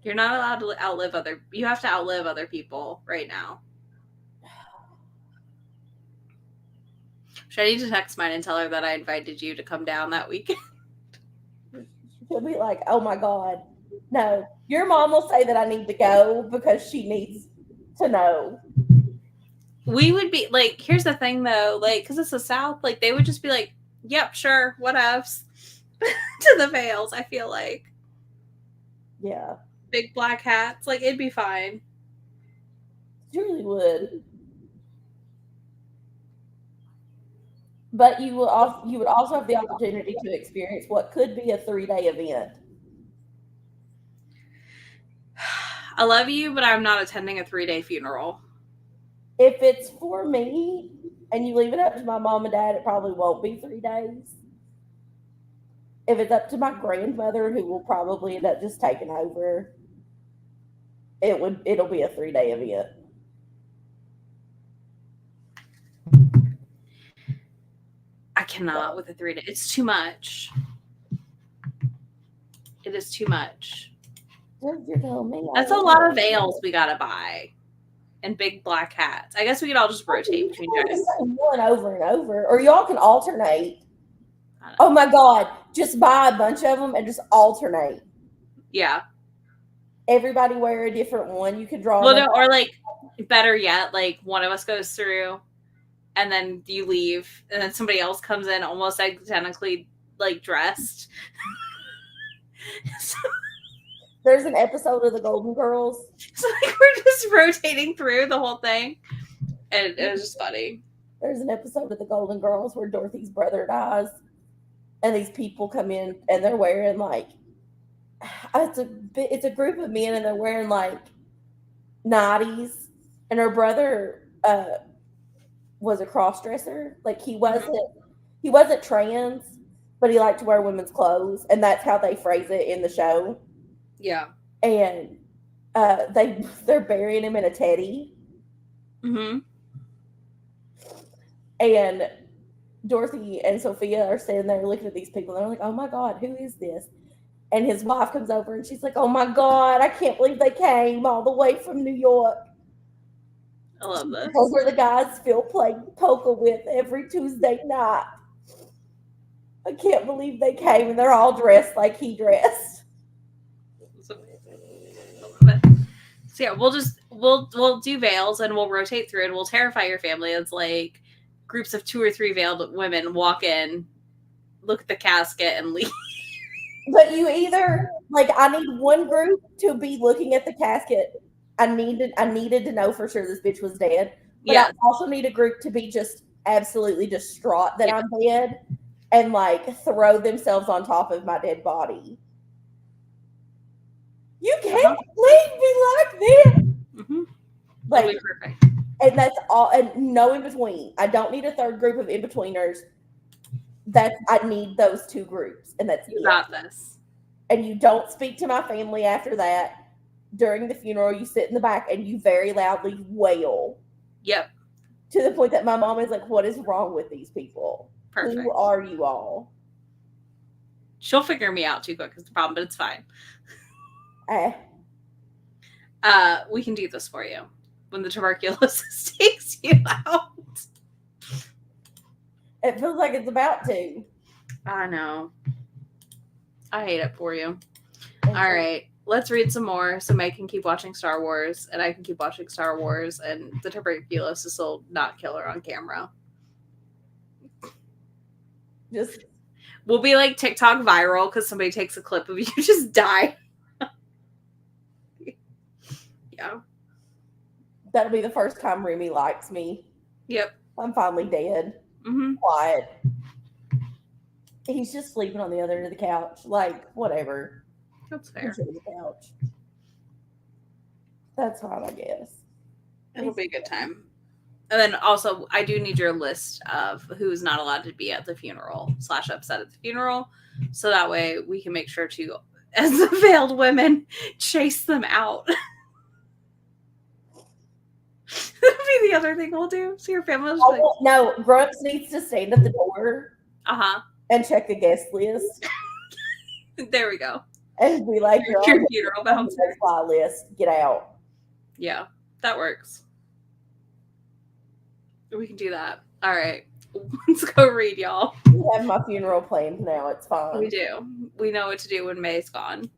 You're not allowed to outlive you have to outlive other people right now. Should I need to text mine and tell her that I invited you to come down that weekend? She'll be like, oh my God. No. Your mom will say that I need to go because she needs to know. We would be like, here's the thing though, like, because it's the South, like they would just be like, yep, sure, whatevs. To the veils, I feel like. Yeah. Big black hats, like it'd be fine. You really would. But you would also have the opportunity to experience what could be a 3-day event. I love you, but I'm not attending a 3-day funeral. If it's for me and you leave it up to my mom and dad, it probably won't be 3 days. If it's up to my grandmother, who will probably end up just taking over, it'll be a 3-day event. I cannot with a 3-day. It's too much. It is too much. You're telling me. That's a lot of veils we gotta buy. And big black hats. I guess we could all just rotate between the same one over and over. Or y'all can alternate. Oh my God. Just buy a bunch of them and just alternate. Yeah. Everybody wear a different one. You could draw. Well, no, or like, better yet, like one of us goes through and then you leave and then somebody else comes in almost identically like dressed. So, there's an episode of the Golden Girls. So like we're just rotating through the whole thing. And it was just funny. There's an episode of the Golden Girls where Dorothy's brother dies. And these people come in and they're wearing like, it's a group of men and they're wearing like 90s. And her brother was a cross-dresser. Like he wasn't trans, but he liked to wear women's clothes. And that's how they phrase it in the show. Yeah. And they're burying him in a teddy, Mm-hmm. and Dorothy and Sophia are standing there looking at these people. And they're like, "Oh my God, who is this?" And his wife comes over and she's like, "Oh my God, I can't believe they came all the way from New York. I love this. Those are the guys Phil played poker with every Tuesday night. I can't believe they came and they're all dressed like he dressed." It's amazing. I love it. So yeah, we'll do veils and we'll rotate through and we'll terrify your family. It's like groups of 2 or 3 veiled women walk in, look at the casket, and leave. But you either like I need one group to be looking at the casket. I needed to know for sure this bitch was dead. But Yeah. I also need a group to be just absolutely distraught that Yeah. I'm dead and like throw themselves on top of my dead body. You can't leave me like this. Mm-hmm. Like, That'll be perfect. and that's all, and no in between. I don't need a third group of in betweeners. I need those 2 groups, and that's You it. got this. And you don't speak to my family after that. During the funeral, you sit in the back and you very loudly wail Yep. to the point that my mom is like, "What is wrong with these people? Perfect. Who are you all?" She'll figure me out too quick is the problem, but it's fine. We can do this for you when the tuberculosis takes you out. It feels like it's about to. I know. I hate it for you. All right. Let's read some more so May can keep watching Star Wars and I can keep watching Star Wars and the tuberculosis will not kill her on camera. Just We'll be like TikTok viral because somebody takes a clip of you just die. Yeah. that'll be the first time Remy likes me. Yep. I'm finally dead. Mm-hmm. Quiet. He's just sleeping on the other end of the couch. Like, whatever. That's fair. Enjoy the couch. That's fine, I guess. It'll be a good time. And then also, I do need your list of who's not allowed to be at the funeral / upset at the funeral. So that way we can make sure to, as the veiled women, chase them out. That'll be the other thing we'll do. So your family will like, No, Grumps needs to stand at the door and check the guest list. There we go. And be like, Your funeral bouncer. List. Get out. Yeah, that works. We can do that. All right. Let's go read, y'all. We have my funeral planned now. It's fine. We do. We know what to do when May's gone.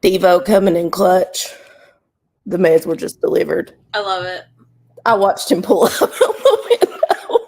Devo coming in clutch. The meds were just delivered. I love it. I watched him pull up on the window.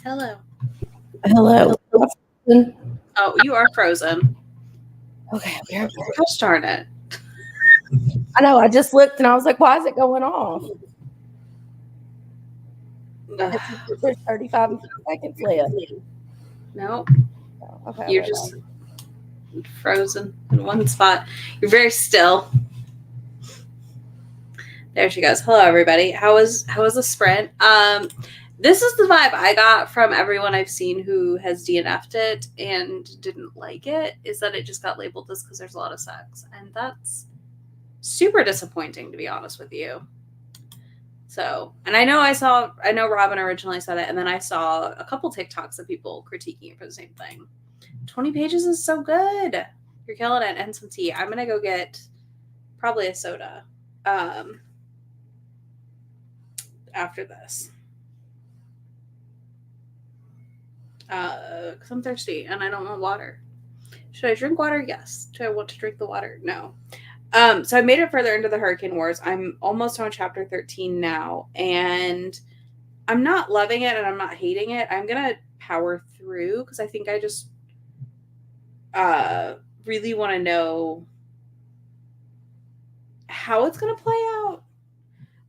Hello. Hello. Oh, you are frozen. Okay, we're Gosh darn it. I know. I just looked and I was like, why is it going off? Ugh. There's 35 seconds left. No, Oh, okay. you're wait, just frozen in one spot. You're very still. There she goes. Hello, everybody. How was the sprint? This is the vibe I got from everyone I've seen who has DNF'd it and didn't like it, is that it just got labeled this because there's a lot of sex. And that's super disappointing, to be honest with you. So, and I know Robin originally said it, and then I saw a couple TikToks of people critiquing it for the same thing. 20 pages is so good. You're killing it. And some tea. I'm going to go get probably a soda after this. Because I'm thirsty and I don't want water. Should I drink water? Yes. Do I want to drink the water? No. So I made it further into the Hurricane Wars. I'm almost on chapter 13 now, and I'm not loving it and I'm not hating it. I'm gonna power through because I think I just really want to know how it's gonna play out.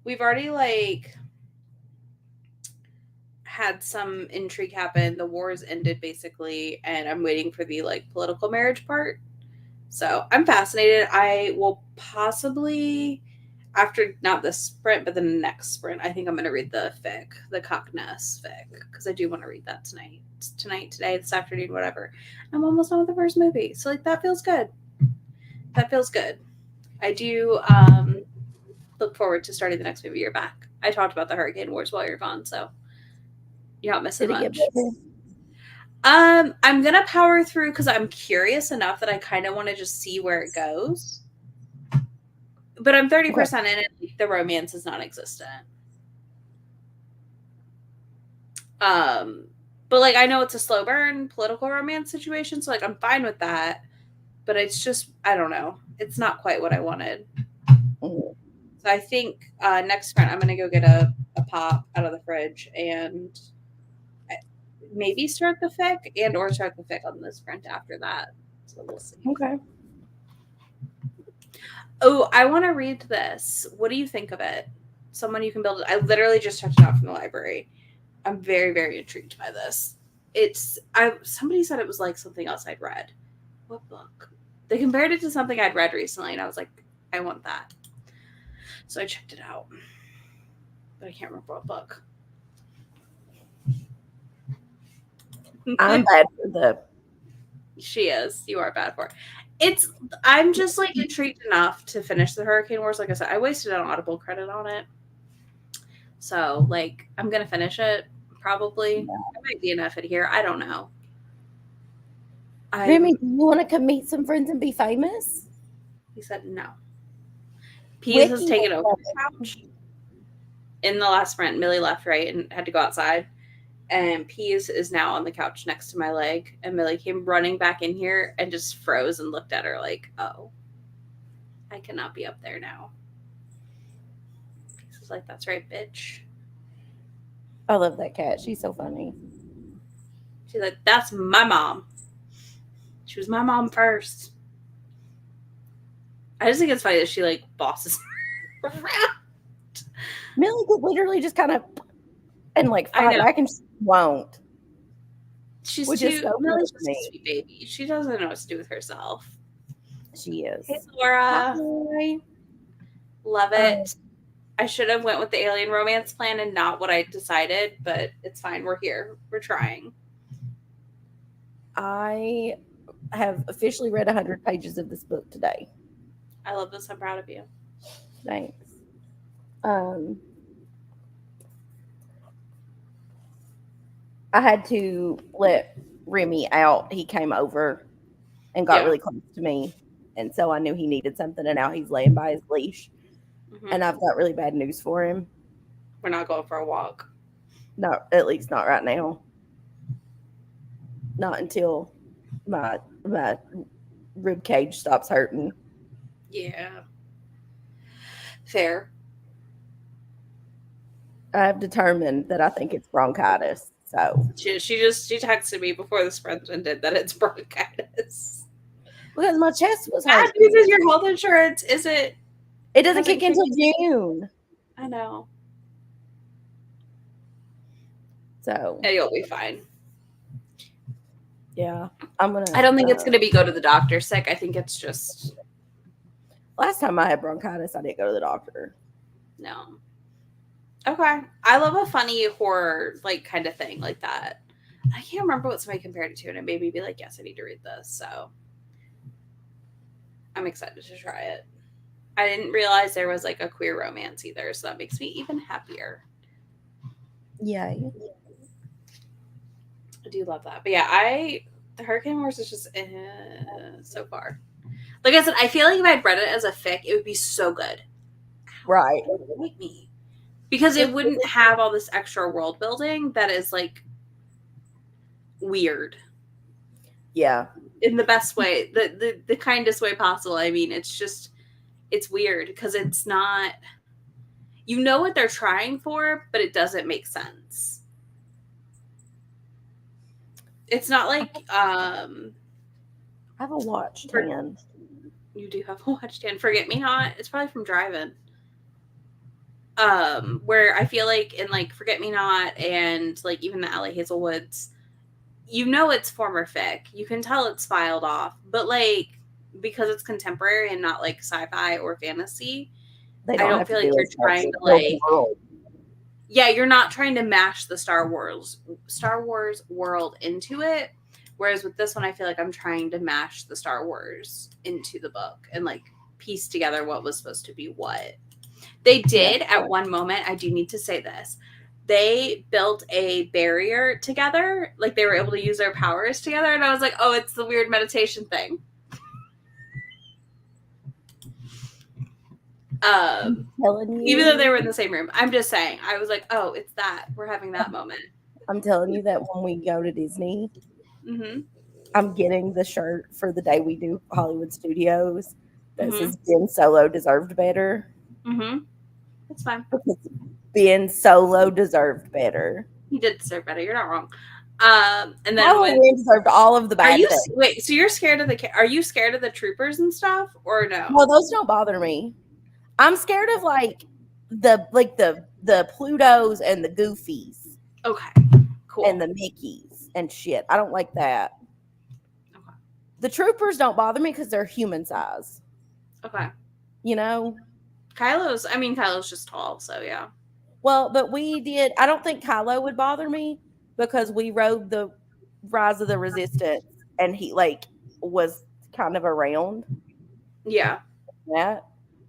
We've already had some intrigue happen. The wars ended basically, and I'm waiting for the political marriage part. So I'm fascinated. I will possibly, after not this sprint, but the next sprint, I think I'm going to read the fic, the Cockness fic, because I do want to read that today, this afternoon, whatever. I'm almost done with the first movie. So that feels good. That feels good. I do look forward to starting the next movie. You're back. I talked about the Hurricane Wars while you're gone, so you're not missing much. I'm gonna power through because I'm curious enough that I kind of want to just see where it goes. But I'm 30% in it. The romance is non-existent. But I know it's a slow burn political romance situation, so I'm fine with that. But it's just, I don't know. It's not quite what I wanted. So I think next sprint I'm gonna go get a pop out of the fridge and maybe start the fic or start the fic on the sprint after that. So we'll see. Okay. Oh, I want to read this. What do you think of it? Someone you can build it. I literally just checked it out from the library. I'm very, very intrigued by this. Somebody said it was like something else I'd read. What book? They compared it to something I'd read recently, and I was like, I want that. So I checked it out. But I can't remember what book. I'm bad for the. She is. You are bad for it. I'm just intrigued enough to finish the Hurricane Wars. Like I said, I wasted an Audible credit on it. So I'm gonna finish it probably. Yeah. I might DNF it here. I don't know. Remy, do you want to come meet some friends and be famous? He said no. Pease has taken over the couch. In the last sprint, Millie left, right, and had to go outside. And Pease is now on the couch next to my leg. And Millie came running back in here and just froze and looked at her like, oh, I cannot be up there now. Pease was like, that's right, bitch. I love that cat. She's so funny. She's like, that's my mom. She was my mom first. I just think it's funny that she bosses around. Millie could literally just kind of and fight back, and she won't. She's Millie's just a sweet baby. She doesn't know what to do with herself. She is. Hey, Laura. Hi. Love it. I should have went with the alien romance plan and not what I decided, but it's fine. We're here. We're trying. I have officially read 100 pages of this book today. I love this. I'm proud of you. Thanks. I had to let Remy out. He came over and got really close to me. And so I knew he needed something, and now he's laying by his leash. Mm-hmm. And I've got really bad news for him. We're not going for a walk. No, at least not right now. Not until my rib cage stops hurting. Yeah. Fair. I've determined that I think it's bronchitis. So She texted me before the sprint ended that it's bronchitis. because my chest was That's hurting. because your health insurance isn't. It doesn't kick in until June. I know. So Yeah, you'll be fine. yeah, I'm gonna. I don't think it's gonna be go to the doctor sick. I think it's just Last time I had bronchitis, I didn't go to the doctor. no. Okay. I love a funny horror like kind of thing like that. I can't remember what somebody compared it to, and it made me be like, yes, I need to read this. So I'm excited to try it. I didn't realize there was like a queer romance either, so that makes me even happier. Yay. I do love that. But yeah, the Hurricane Wars is just so far. Like I said, I feel like if I'd read it as a fic, it would be so good. Right. Like me. Because it wouldn't have all this extra world building that is like weird. Yeah. In the best way, the kindest way possible. I mean, it's weird because it's not, you know what they're trying for, but it doesn't make sense. It's not like I have a watch tan. You do have a watch tan. Forget Me Not. It's probably from Drive-In. Where I feel like in like Forget Me Not and like even the LA Hazelwoods, you know it's former fic. You can tell it's filed off, but like because it's contemporary and not like sci-fi or fantasy, I don't feel like you're trying to like. Yeah, you're not trying to mash the Star Wars world into it. Whereas with this one, I feel like I'm trying to mash the Star Wars into the book and like piece together what was supposed to be what. They did at one moment, I do need to say this. They built a barrier together, like they were able to use their powers together, and I was like, oh, it's the weird meditation thing. Even though they were in the same room. I'm just saying, I was like, oh, it's that. We're having that moment. I'm telling you that when we go to Disney, I'm getting the shirt for the day we do Hollywood Studios that says Ben Solo deserved better. That's fine. Because Ben Solo deserved better. He did deserve better. You're not wrong. And then Ben deserved all of the bad things. Wait, so you're scared of are you scared of the troopers and stuff or no? No, those don't bother me. I'm scared of like the Plutos and the Goofies. Okay. Cool. And the Mickeys and shit. I don't like that. Okay. The troopers don't bother me because they're human size. Okay. You know? Kylo's just tall, so yeah. Well, but I don't think Kylo would bother me because we rode the Rise of the Resistance and he like was kind of around. Yeah. That.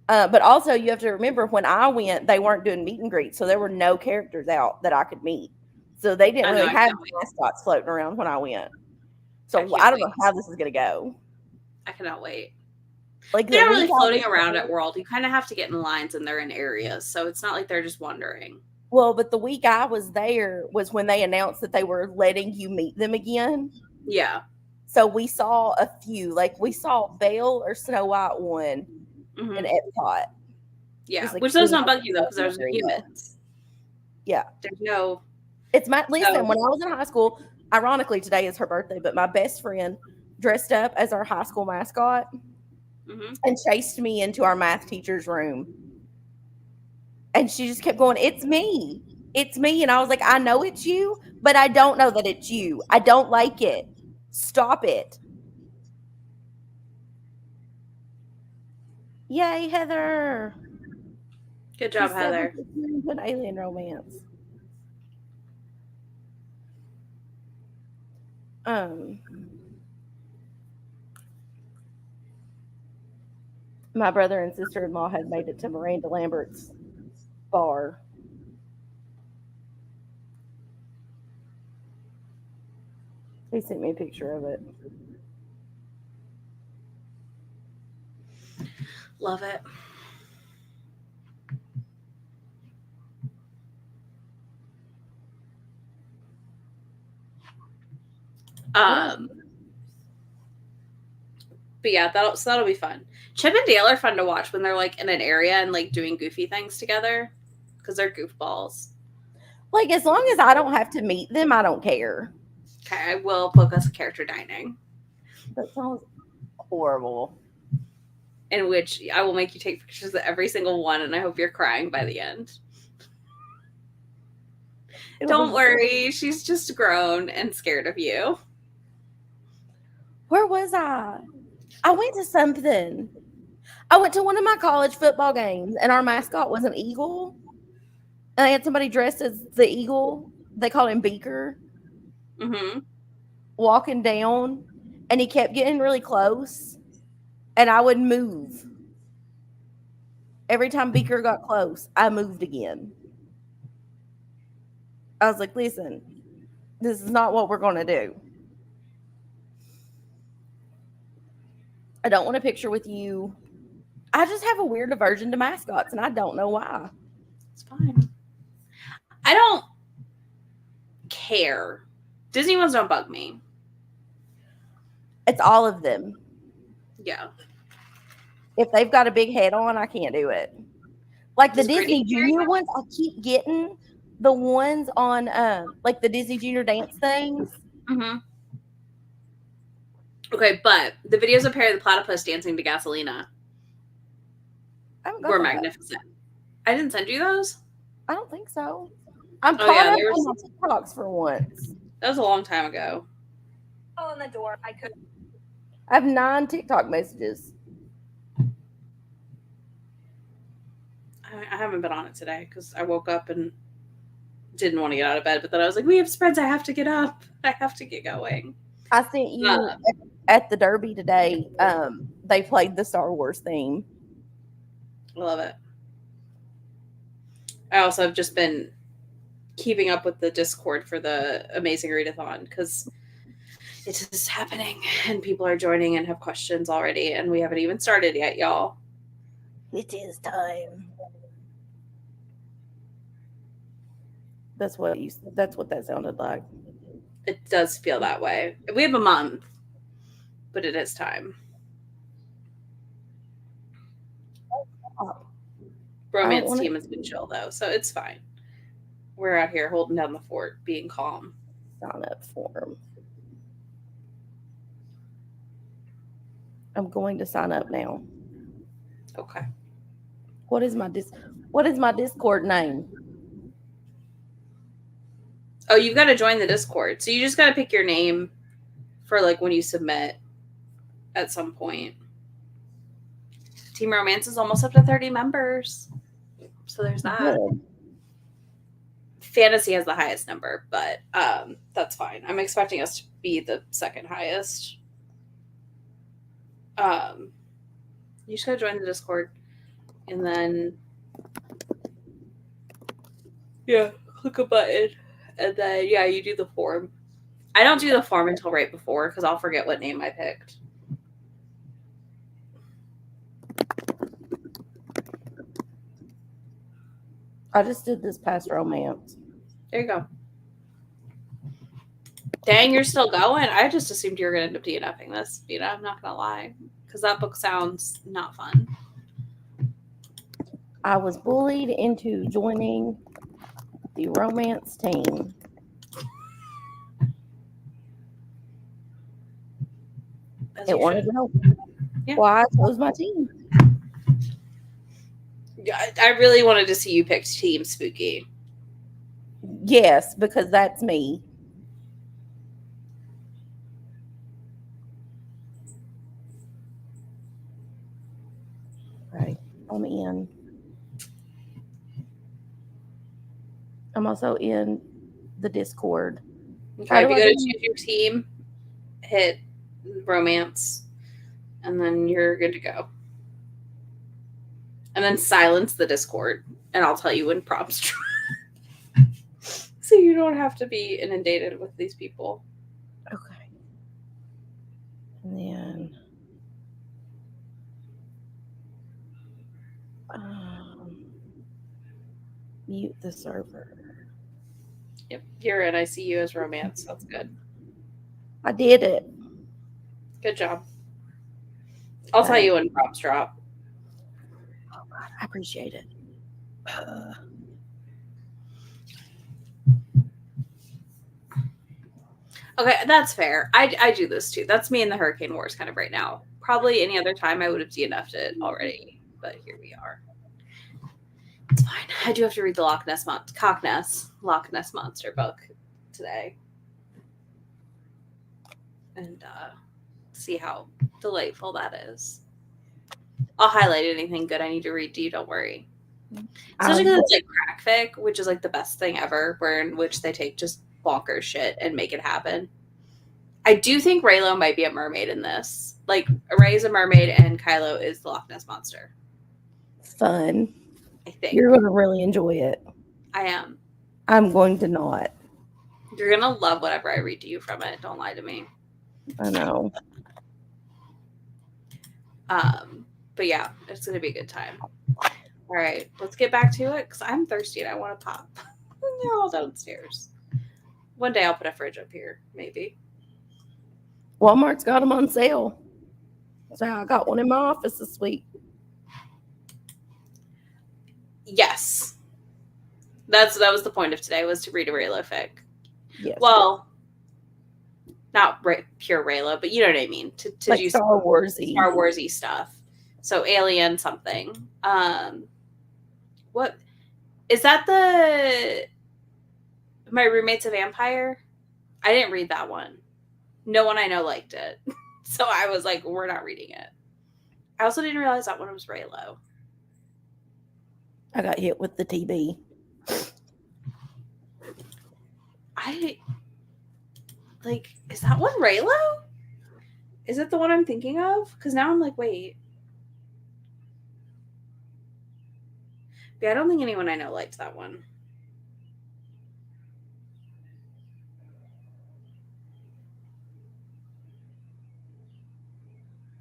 But also you have to remember when I went, they weren't doing meet and greet, so there were no characters out that I could meet. So they didn't really have mascots floating around when I went. So I don't know how this is going to go. I cannot wait. Like they're not really floating around at World. You kind of have to get in lines and they're in areas. So it's not like they're just wandering. Well, but the week I was there was when they announced that they were letting you meet them again. Yeah. So we saw a few. Like we saw Belle or Snow White one in Epcot. Yeah. Which does not bug you though because there's humans. Yeah. There's no... Listen, when I was in high school, ironically, today is her birthday, but my best friend dressed up as our high school mascot and chased me into our math teacher's room. And she just kept going, "It's me. It's me." And I was like, "I know it's you, but I don't know that it's you. I don't like it. Stop it." Yay, Heather. Good job, Heather. An alien romance. My brother and sister-in-law had made it to Miranda Lambert's bar. He sent me a picture of it. Love it. But yeah, that'll be fun. Chip and Dale are fun to watch when they're like in an area and like doing goofy things together because they're goofballs. Like, as long as I don't have to meet them, I don't care. Okay, I will book us a character dining That sounds horrible. in which I will make you take pictures of every single one, and I hope you're crying by the end. Don't worry, she's just grown and scared of you. Where was I? I went to something. I went to one of my college football games, and our mascot was an eagle. And I had somebody dressed as the eagle. They call him Beaker. Mm-hmm. Walking down, and he kept getting really close, and I would move. Every time Beaker got close, I moved again. I was like, listen, this is not what we're going to do. I don't want a picture with you. I just have a weird aversion to mascots, and I don't know why. It's fine. I don't care. Disney ones don't bug me. It's all of them. Yeah. If they've got a big head on, I can't do it. Like the Does Disney Brittany Junior ones, I keep getting the ones on like the Disney Junior dance things. Mm-hmm. Okay, but the videos of Perry the Platypus dancing to Gasolina were magnificent. I didn't send you those? I don't think so. I'm caught up on my TikToks for once. That was a long time ago. Oh, in the door. I have 9 TikTok messages. I haven't been on it today because I woke up and didn't want to get out of bed, but then I was like, we have spreads. I have to get up. I have to get going. I sent you at the Derby today. They played the Star Wars theme. I love it. I also have just been keeping up with the Discord for the Amazing Readathon because it is happening and people are joining and have questions already, and we haven't even started yet, y'all. It is time. That's what that sounded like. It does feel that way. We have a month, but it is time. Romance team has been chill though, so it's fine. We're out here holding down the fort, being calm. Sign up form. I'm going to sign up now. Okay. What is my Discord name? Oh, you've got to join the Discord. So you just got to pick your name for like when you submit at some point. Team Romance is almost up to 30 members. So there's that. Good. Fantasy has the highest number, but that's fine. I'm expecting us to be the second highest. You just got to join the Discord. And then click a button. And then, you do the form. I don't do the form until right before because I'll forget what name I picked. I just did this past romance. There you go. Dang, you're still going? I just assumed you were going to end up DNFing this. I'm not going to lie. Because that book sounds not fun. I was bullied into joining the romance team. It wanted to help. Yeah. Well, I chose my team. I really wanted to see you pick Team Spooky. Yes, because that's me. Right. I'm in. I'm also in the Discord. Okay, if you go to choose your team, hit romance, and then you're good to go. And then silence the Discord, and I'll tell you when prompts drop. So you don't have to be inundated with these people. Okay. And then mute the server. Yep, you're in. I see you as romance. That's good. I did it. Good job. I'll tell you when prompts drop. Oh God, I appreciate it. Okay, that's fair. I do this too. That's me in the Hurricane Wars kind of right now. Probably any other time I would have DNF'd it already, but here we are. It's fine. I do have to read the Loch Ness Monster book today, and see how delightful that is. I'll highlight anything good I need to read to you. Don't worry. Especially because it's like crack fic, which is like the best thing ever, in which they take just bonkers shit and make it happen. I do think Raylo might be a mermaid in this. Like, Ray is a mermaid and Kylo is the Loch Ness Monster. Fun. I think. You're going to really enjoy it. I am. I'm going to not. You're going to love whatever I read to you from it. Don't lie to me. I know. But yeah, it's going to be a good time. All right, let's get back to it because I'm thirsty and I want to pop. They're all downstairs. One day I'll put a fridge up here, maybe. Walmart's got them on sale. So I got one in my office this week. Yes. That was the point of today, was to read a Raylo fic. Yes. Well, not pure Raylo, but you know what I mean. To like do Star Warsy stuff. So Alien something. What is that? My Roommate's a Vampire? I didn't read that one. No one I know liked it. So I was like, we're not reading it. I also didn't realize that one was Raylo. I got hit with the TB. Is that one Raylo? Is it the one I'm thinking of? Because now I'm like, wait. Yeah, I don't think anyone I know liked that one.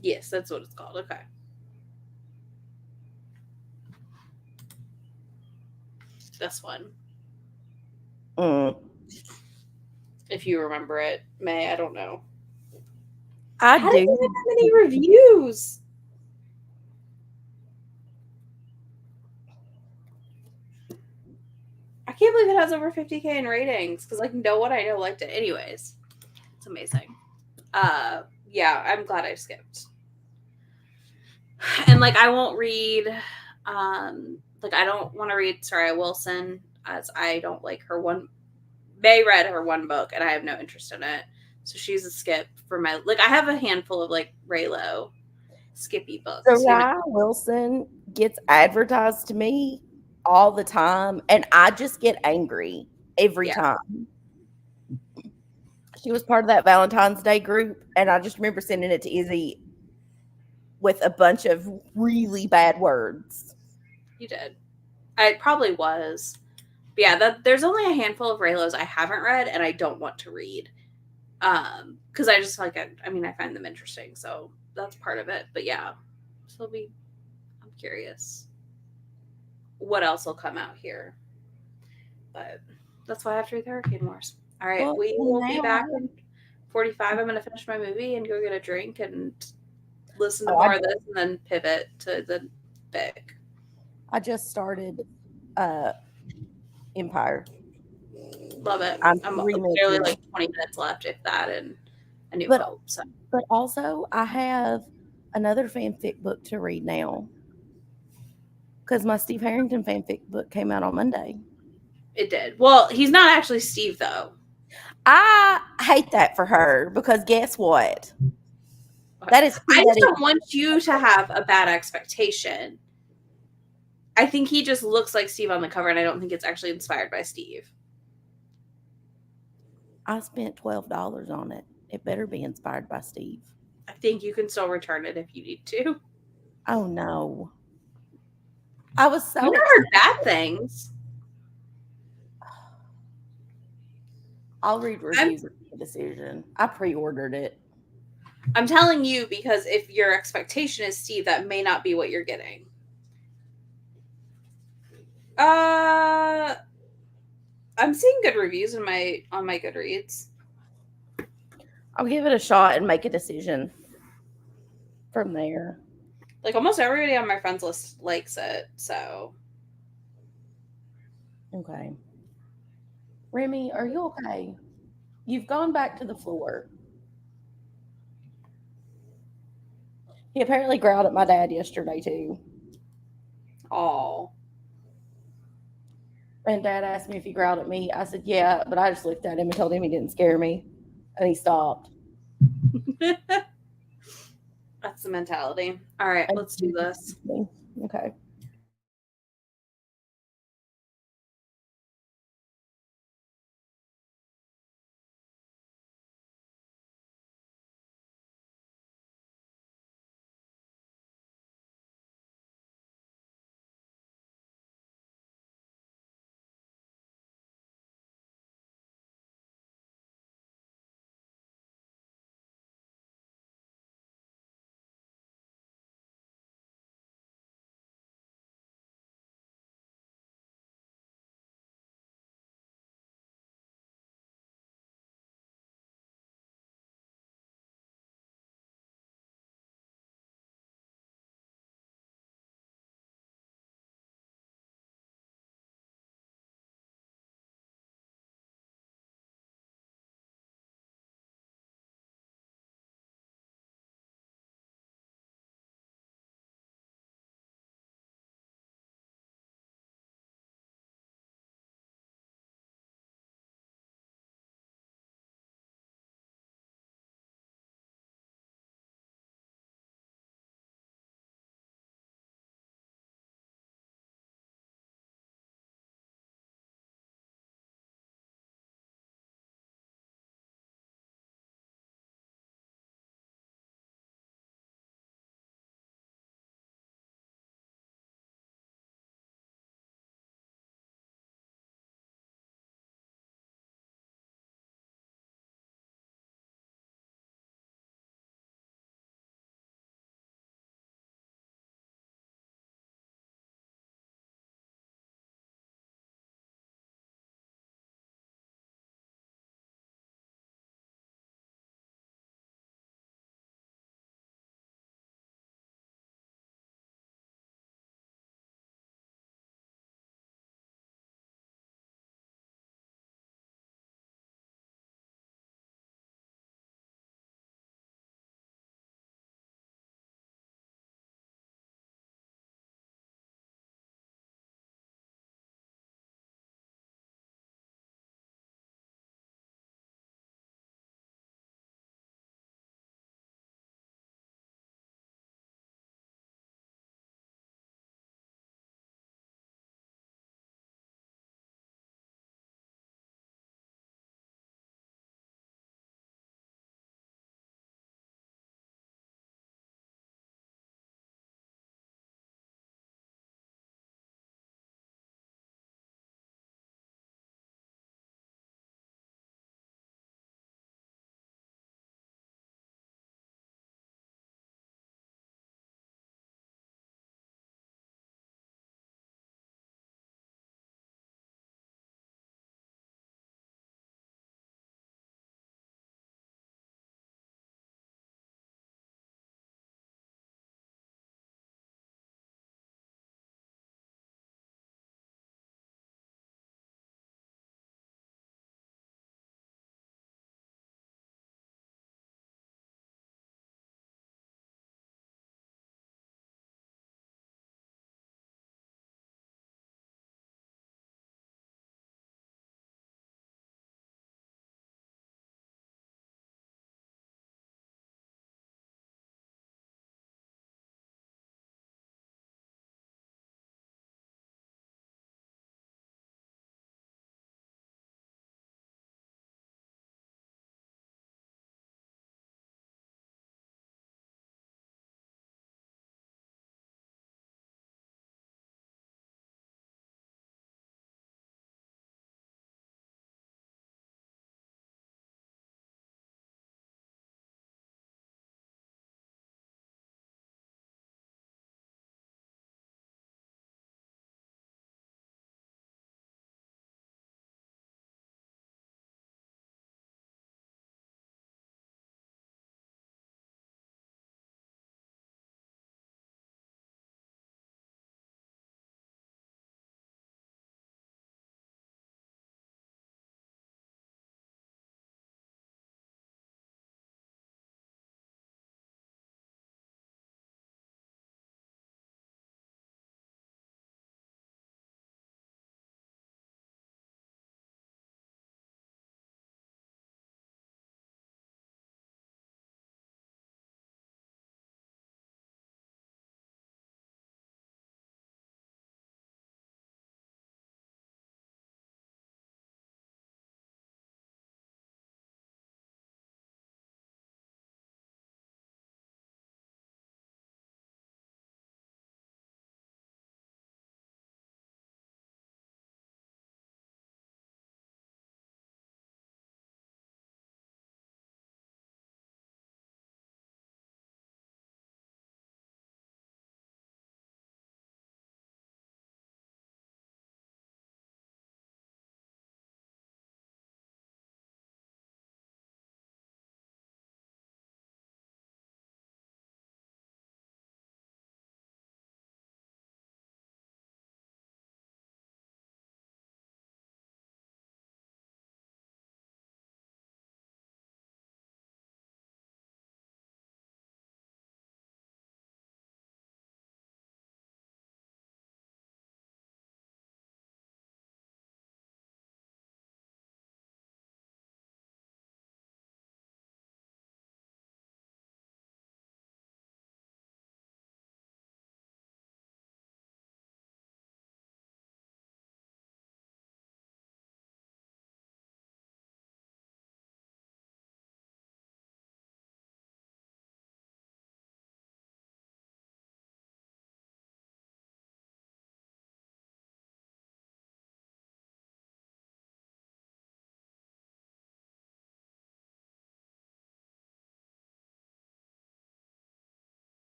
Yes, that's what it's called. Okay. This one. If you remember it, May, I don't know. I How do. did you have that many reviews? I can't believe it has over 50K in ratings because like no one I know liked it. Anyways, it's amazing. Yeah, I'm glad I skipped. And like I won't read like I don't want to read Soraya Wilson as I don't like her one. May read her one book and I have no interest in it. So she's a skip for my like I have a handful of like Raylo skippy books. Soraya Wilson gets advertised to me all the time and I just get angry every time. She was part of that Valentine's Day group and I just remember sending it to Izzy with a bunch of really bad words. You did. I probably was. But yeah, there's only a handful of Raylos I haven't read and I don't want to read. Because I just like I find them interesting, so that's part of it. But yeah. So I'm curious what else will come out here. But that's why I have to read the Hurricane Wars. All right, Well, we will be back in 45. I'm gonna finish my movie and go get a drink and listen to more of this and then pivot to the fic. I just started Empire. Love it. I'm barely like 20 minutes left, if that, and A New Hope. So. But also, I have another fanfic book to read now because my Steve Harrington fanfic book came out on Monday. It did. Well, he's not actually Steve, though. I hate that for her because guess what? That is. I just don't want you to have a bad expectation. I think he just looks like Steve on the cover, and I don't think it's actually inspired by Steve. I spent $12 on it. It better be inspired by Steve. I think you can still return it if you need to. Oh, no. I was so... You never heard bad things. I'll read reviews and make a decision. I pre-ordered it. I'm telling you because if your expectation is Steve, that may not be what you're getting. I'm seeing good reviews on my Goodreads. I'll give it a shot and make a decision from there. Like almost everybody on my friends list likes it, so. Okay. Remy, are you okay? You've gone back to the floor. He apparently growled at my dad yesterday too. Oh. And Dad asked me if he growled at me. I said, yeah, but I just looked at him and told him he didn't scare me. And he stopped. That's the mentality. All right, let's do this. Okay.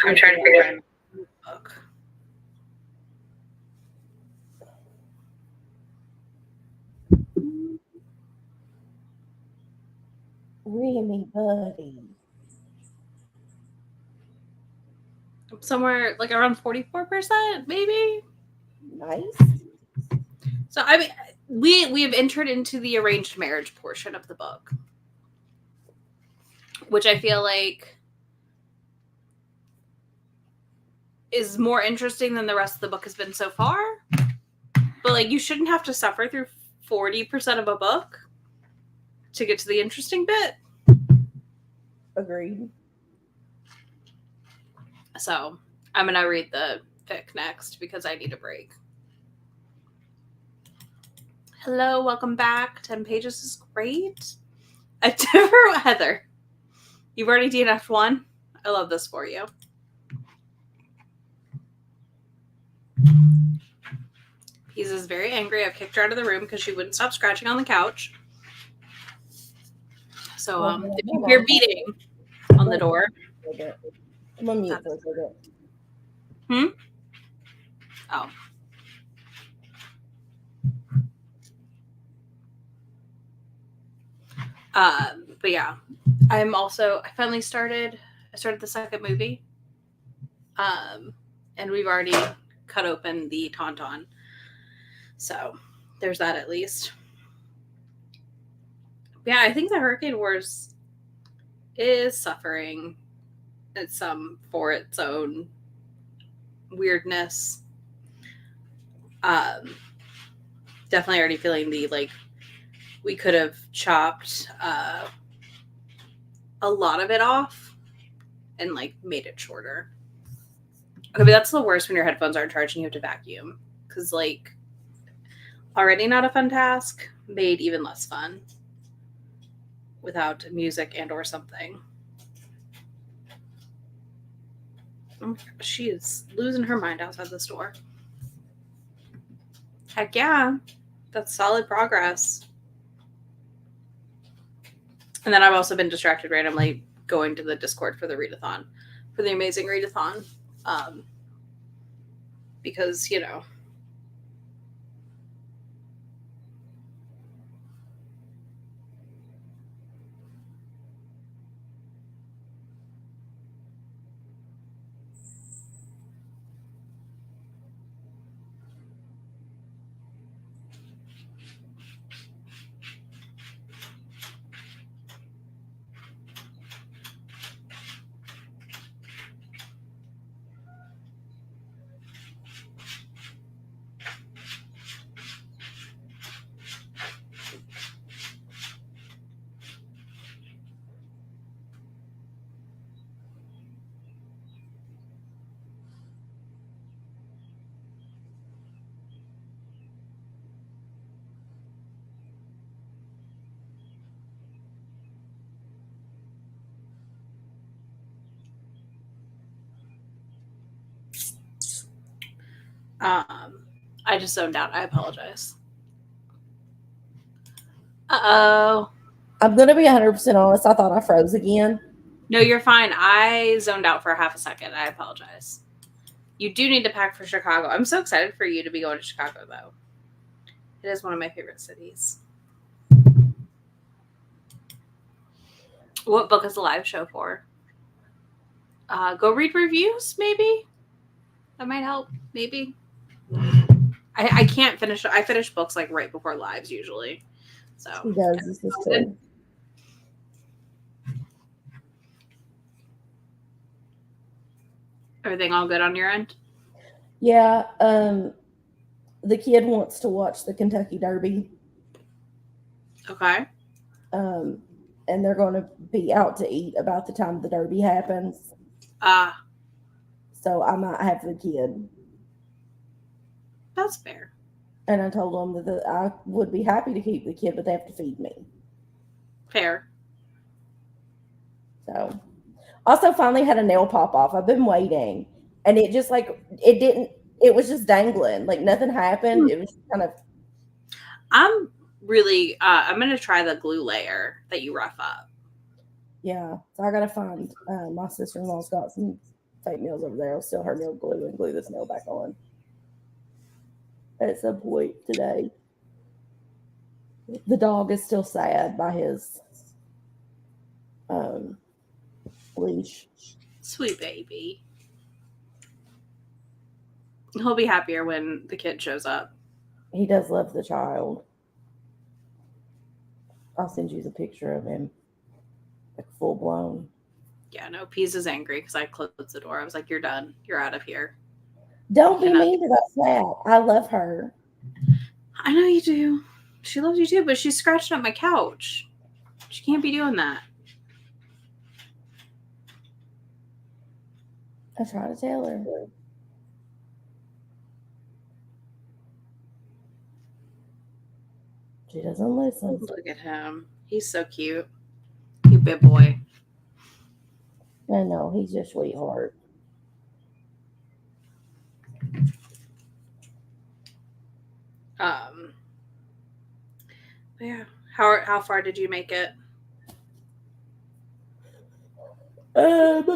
trying to figure out the book. Really, buddy. Somewhere like around 44%, maybe. Nice. So I mean, we have entered into the arranged marriage portion of the book, which I feel like is more interesting than the rest of the book has been so far. But like, you shouldn't have to suffer through 40% of a book to get to the interesting bit. Agreed. So I'm gonna read the fic next because I need a break. Hello, welcome back. 10 pages is great. Heather, you've already DNF'd one. I love this for you. Peas is very angry. I've kicked her out of the room because she wouldn't stop scratching on the couch. So if you hear beating on the door. I'm on mute for a second. Oh. But yeah, I finally started the second movie. And we've already cut open the tauntaun. So there's that at least. Yeah, I think the Hurricane Wars is suffering for its own weirdness. Definitely already feeling the like we could have chopped a lot of it off and like made it shorter. Okay, but that's the worst when your headphones aren't charged and you have to vacuum. Because like already not a fun task, made even less fun without music and or something. Oh my gosh, she is losing her mind outside this door. Heck yeah, that's solid progress. And then I've also been distracted randomly going to the Discord for the readathon, for the amazing readathon. Because, you know, I just zoned out. I apologize. Uh-oh. I'm going to be 100% honest. I thought I froze again. No, you're fine. I zoned out for half a second. I apologize. You do need to pack for Chicago. I'm so excited for you to be going to Chicago, though. It is one of my favorite cities. What book is the live show for? Go read reviews, maybe? That might help, maybe. I can't finish. I finish books like right before lives usually. So He does. This is true. Everything all good on your end? Yeah. The kid wants to watch the Kentucky Derby. Okay. And they're going to be out to eat about the time the Derby happens. So I might have the kid. That's fair. And I told them that I would be happy to keep the kid, but they have to feed me. Fair. So, also finally had a nail pop off. I've been waiting, and it just like it was just dangling. Like nothing happened. It was kind of. I'm gonna try the glue layer that you rough up. Yeah, so I gotta find. My sister-in-law's got some fake nails over there. I'll steal her nail glue and glue this nail back on. At some point today. The dog is still sad by his leash. Sweet baby. He'll be happier when the kid shows up. He does love the child. I'll send you the picture of him. Like full blown. Yeah, no, Pease is angry because I closed the door. I was like, you're done. You're out of here. Don't be mean to that cat. I love her. I know you do. She loves you too, but she's scratching up my couch. She can't be doing that. I try to tell her. She doesn't listen. Look at him. He's so cute. You big boy. I know, he's your sweetheart. Yeah. How far did you make it? I'm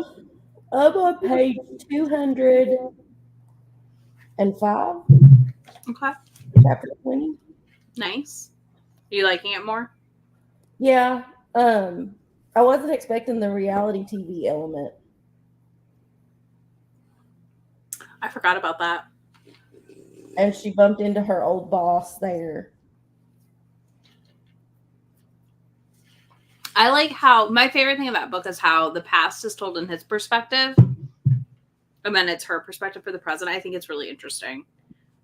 on page 205. Okay. Chapter 20. Nice. Are you liking it more? Yeah. I wasn't expecting the reality TV element. I forgot about that. And she bumped into her old boss there. I like how my favorite thing of that book is how the past is told in his perspective, and then it's her perspective for the present. I think it's really interesting.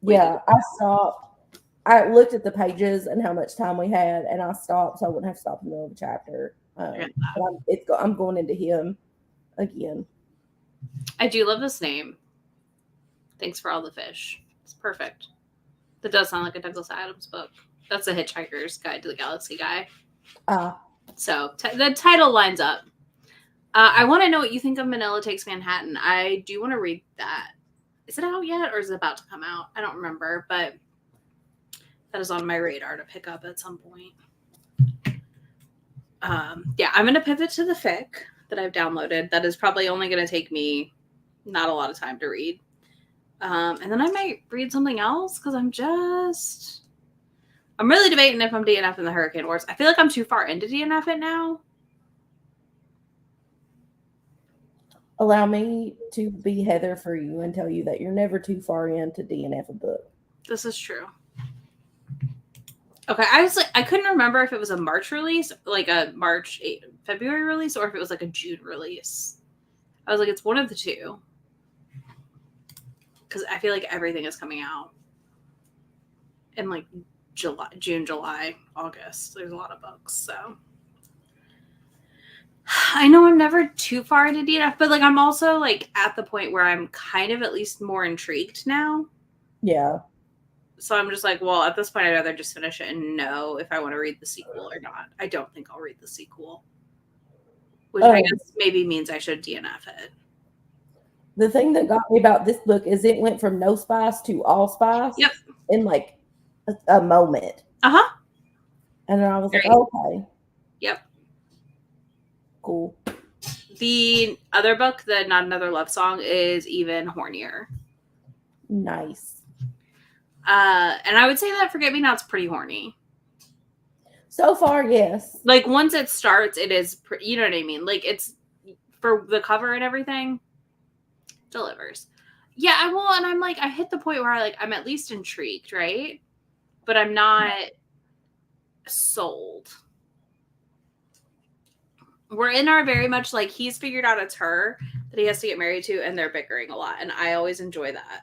Yeah, I stopped. I looked at the pages and how much time we had, and I stopped so I wouldn't have to stop in the middle of the chapter. But I'm going into him again. I do love this name. Thanks for all the fish. It's perfect. That does sound like a Douglas Adams book. That's a Hitchhiker's Guide to the Galaxy guy. So the title lines up. I want to know what you think of Manila Takes Manhattan. I do want to read that. Is it out yet or is it about to come out? I don't remember, but that is on my radar to pick up at some point. Yeah, I'm going to pivot to the fic that I've downloaded. That is probably only going to take me not a lot of time to read. And then I might read something else because I'm really debating if I'm DNF in the Hurricane Wars. I feel like I'm too far into DNF it now. Allow me to be Heather for you and tell you that you're never too far in to DNF a book. This is true. Okay, I couldn't remember if it was a March release, like a February release, or if it was like a June release. I was like, it's one of the two. Because I feel like everything is coming out in like June, July, August. There's a lot of books, so I know I'm never too far into DNF, but like I'm also like at the point where I'm kind of at least more intrigued now. Yeah. So I'm just like, well, at this point, I'd rather just finish it and know if I want to read the sequel or not. I don't think I'll read the sequel, which I guess maybe means I should DNF it. The thing that got me about this book is it went from no spice to all spice. Yep. In like a moment. Uh-huh. And then I was like, okay. Yep. Cool. The other book, the Not Another Love Song, is even hornier. Nice. And I would say that Forget Me Not's pretty horny. So far, yes. Like once it starts, it is, you know what I mean? Like it's for the cover and everything. Delivers. Yeah, and I'm like, I hit the point where I'm at least intrigued, right? But I'm not sold. We're in our very much like he's figured out it's her that he has to get married to, and they're bickering a lot, and I always enjoy that.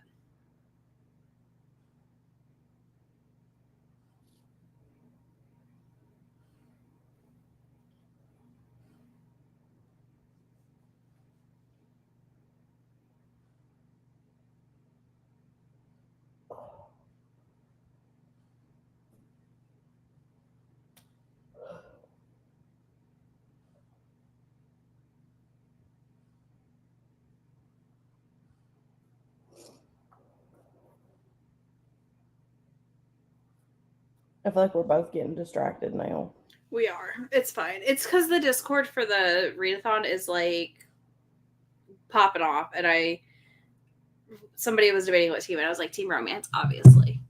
I feel like we're both getting distracted now. We are. It's fine. It's because the Discord for the readathon is like popping off, and somebody was debating what team, and I was like, Team Romance, obviously.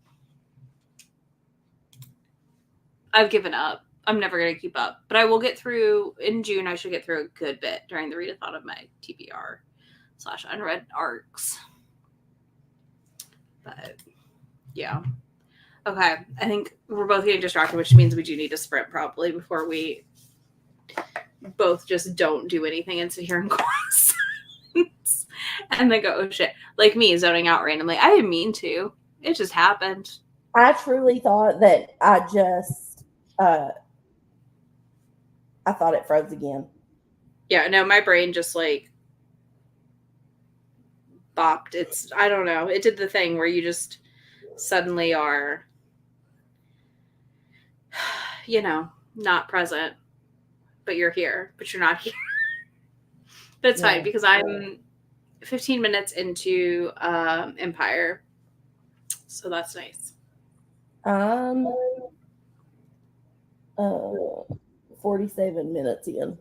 I've given up. I'm never going to keep up. But I will get through, in June, I should get through a good bit during the readathon of my TBR/unread arcs. But, yeah. Okay. I think we're both getting distracted, which means we do need to sprint probably before we both just don't do anything and sit here and cross. And then go, oh shit. Like me zoning out randomly. I didn't mean to. It just happened. I truly thought that I thought it froze again. Yeah, no, my brain just like bopped. I don't know. It did the thing where you just suddenly are, not present, but you're here, but you're not here. But it's fine because I'm 15 minutes into Empire. So that's nice. 47 minutes in.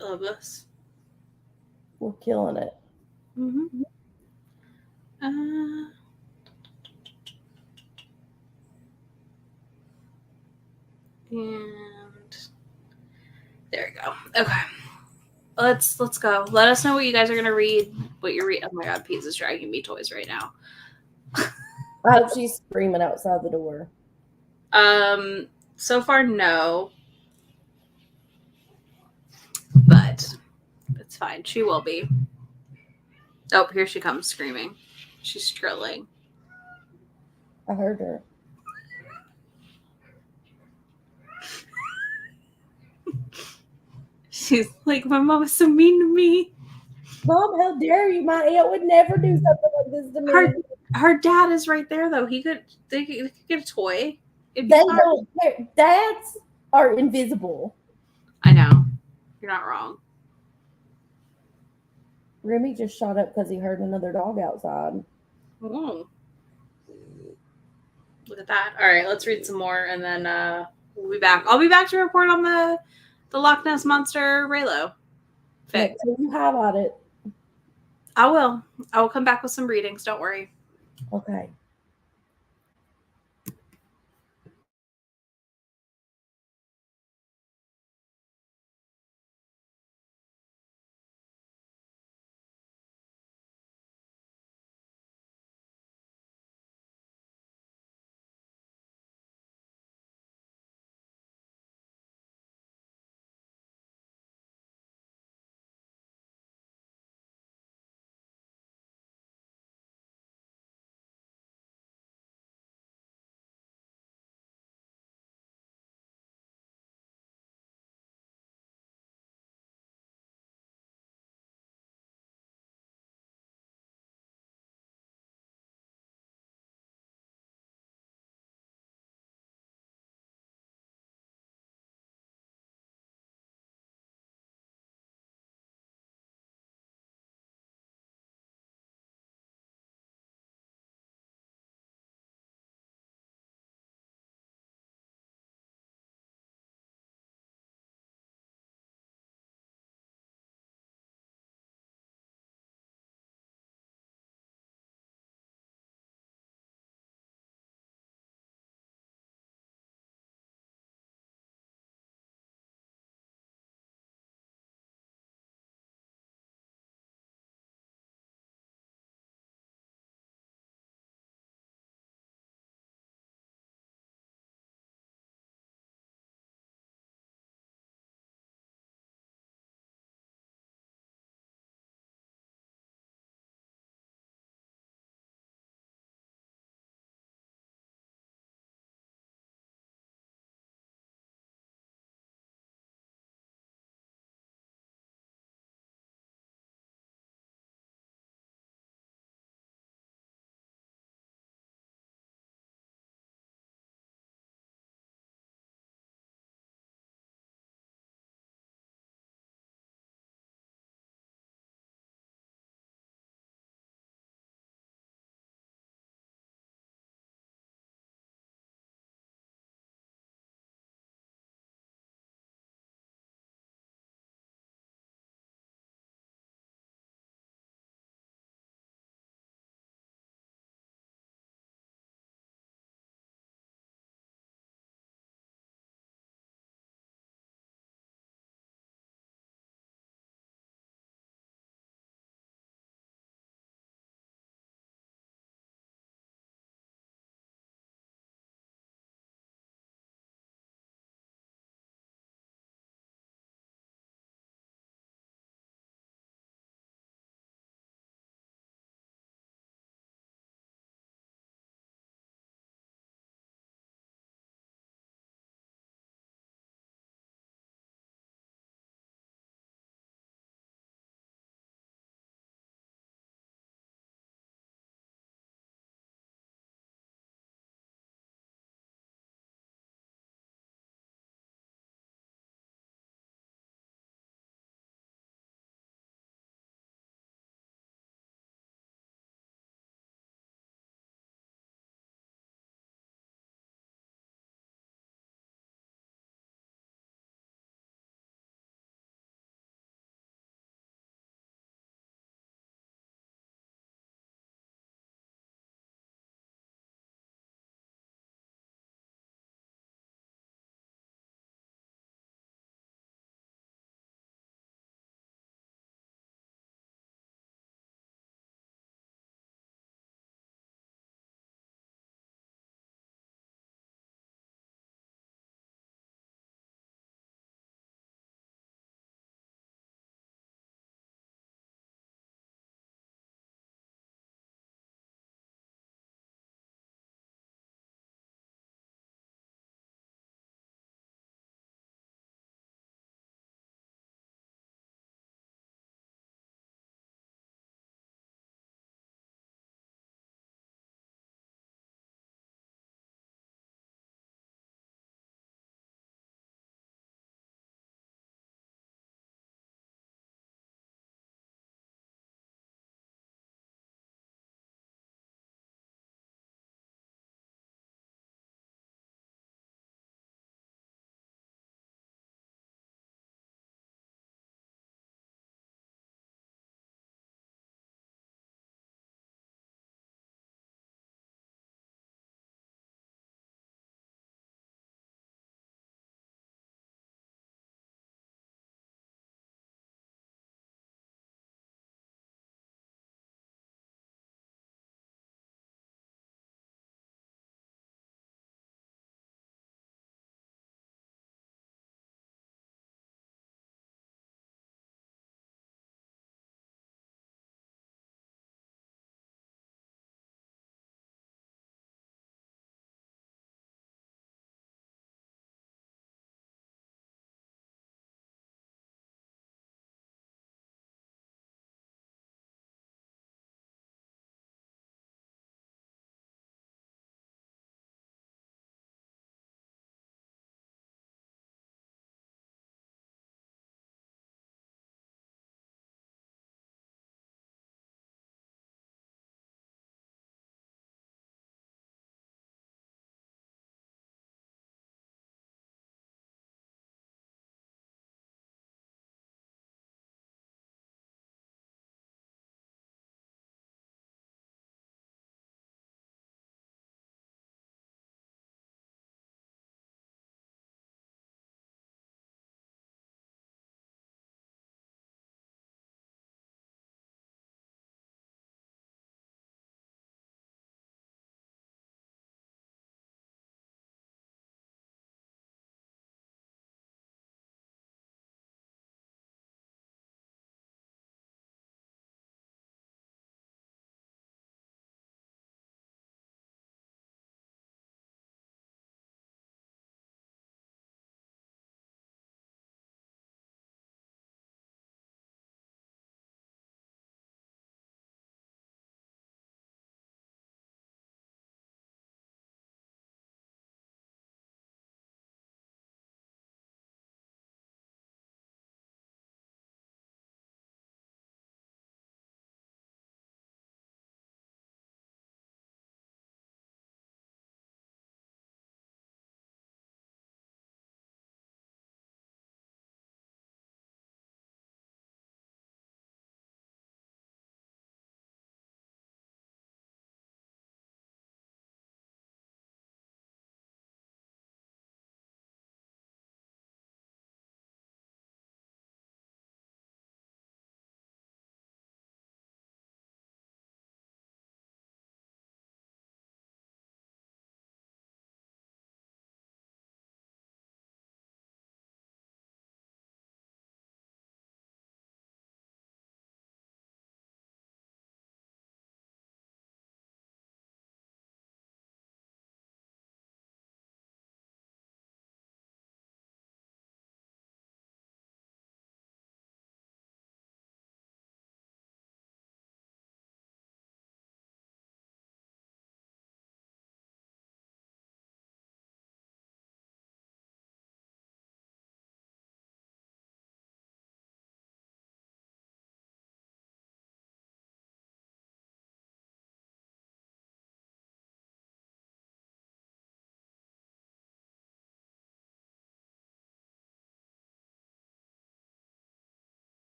I love this. We're killing it. Mm-hmm. And there we go. Okay. Let's go. Let us know what you guys are gonna read. What you're reading. Oh my god, Pete's is dragging me toys right now. I hope she's screaming outside the door. So far, no. But it's fine. She will be. Oh, here she comes screaming. She's trilling. I heard her. She's like, my mom is so mean to me. Mom, how dare you? My aunt would never do something like this to me. Her dad is right there, though. They could get a toy. They don't care. Dads are invisible. I know. You're not wrong. Remy just shot up because he heard another dog outside. Oh. Look at that. All right, let's read some more, and then we'll be back. I'll be back to report on the Loch Ness Monster Raylo fic. So you highlight it. I will. I will come back with some readings. Don't worry. Okay.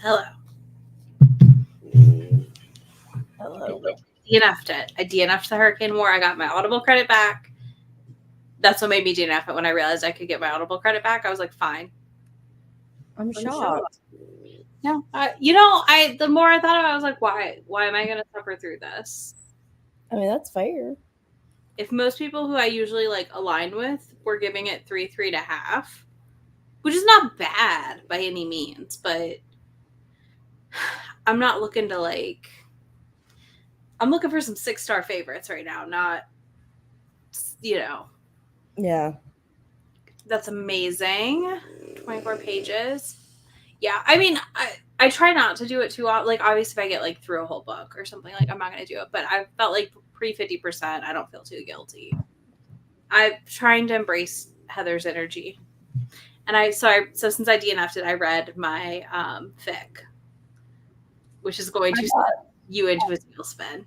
Hello. Hello. DNF'd it. I DNF'd the Hurricane War. I got my Audible credit back. That's what made me DNF it when I realized I could get my Audible credit back. I was like, fine. I'm shocked. No, the more I thought about it, I was like, why am I going to suffer through this? I mean, that's fair. If most people who I usually like align with were giving it 3.5, which is not bad by any means, but I'm not looking to like, I'm looking for some 6-star favorites right now, not, Yeah. That's amazing. 24 pages. Yeah, I mean, I try not to do it too often. Like, obviously, if I get like through a whole book or something, like I'm not going to do it. But I felt like pre 50%, I don't feel too guilty. I'm trying to embrace Heather's energy, and so since I DNF'd it, I read my fic, which is going to send you into a tailspin.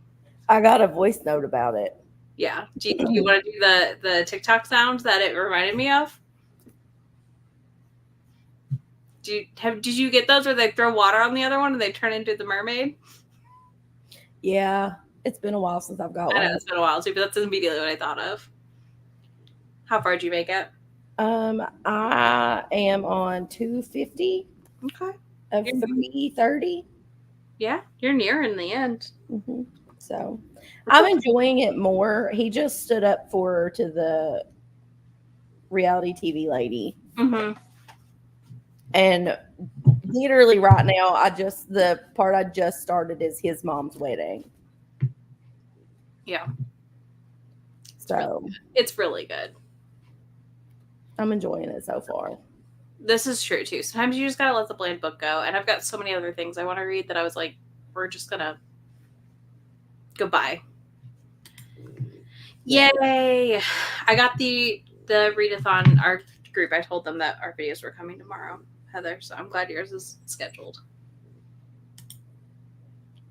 I got a voice note about it. Yeah. Do you want to do the TikTok sound that it reminded me of? Did you get those where they throw water on the other one and they turn into the mermaid? Yeah, it's been a while since I've got one. I know it's been a while too, but that's immediately what I thought of. How far did you make it? I am on 250 Okay. of 330. Yeah, you're nearing the end. Mm-hmm. So I'm enjoying it more. He just stood up to the reality TV lady. Mm-hmm. And literally right now, the part I just started is his mom's wedding. Yeah. So it's really good. I'm enjoying it so far. This is true too. Sometimes you just gotta let the bland book go. And I've got so many other things I want to read that I was like, we're just gonna goodbye. Yay! I got the readathon, our group. I told them that our videos were coming tomorrow, Heather. So I'm glad yours is scheduled.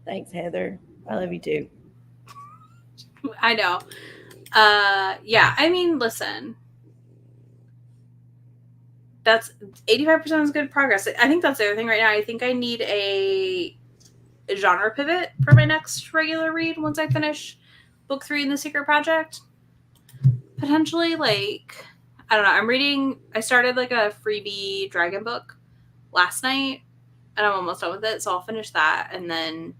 Thanks, Heather. I love you too. I know. Yeah. I mean, listen. That's 85% is good progress. I think that's the other thing right now. I think I need a genre pivot for my next regular read once I finish book 3 in The Secret Project. Potentially, like, I don't know. I started like a freebie dragon book last night and I'm almost done with it. So I'll finish that. And then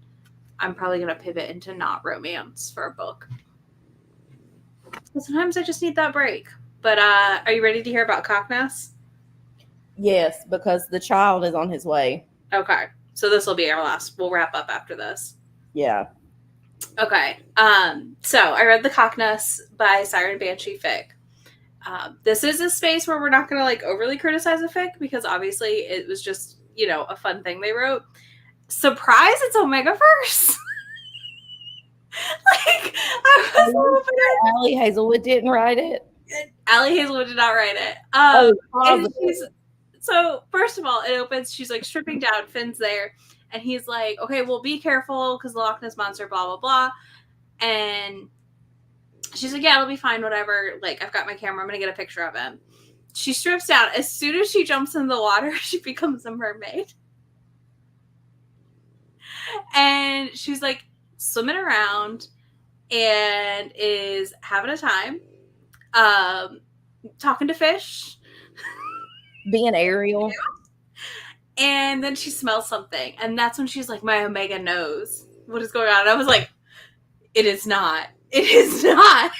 I'm probably going to pivot into not romance for a book. So sometimes I just need that break. But are you ready to hear about Cockness? Yes, because the child is on his way. Okay. So this will be our last. We'll wrap up after this. Yeah. Okay. So I read The Cockness by Siren Banshee fic. This is a space where we're not going to like overly criticize a fic because obviously it was just, a fun thing they wrote. Surprise, it's Omegaverse. Like, I was hoping Allie Hazelwood didn't write it. Allie Hazelwood did not write it. So first of all, it opens, she's like stripping down, Finn's there, and he's like, okay, well, be careful because the Loch Ness Monster, blah, blah, blah. And she's like, yeah, it'll be fine, whatever. Like, I've got my camera, I'm going to get a picture of him. She strips down. As soon as she jumps in the water, she becomes a mermaid. And she's like swimming around and is having a time, talking to fish. Being Ariel. And then she smells something. And that's when she's like, my Omega knows what is going on. And I was like, it is not. It is not. And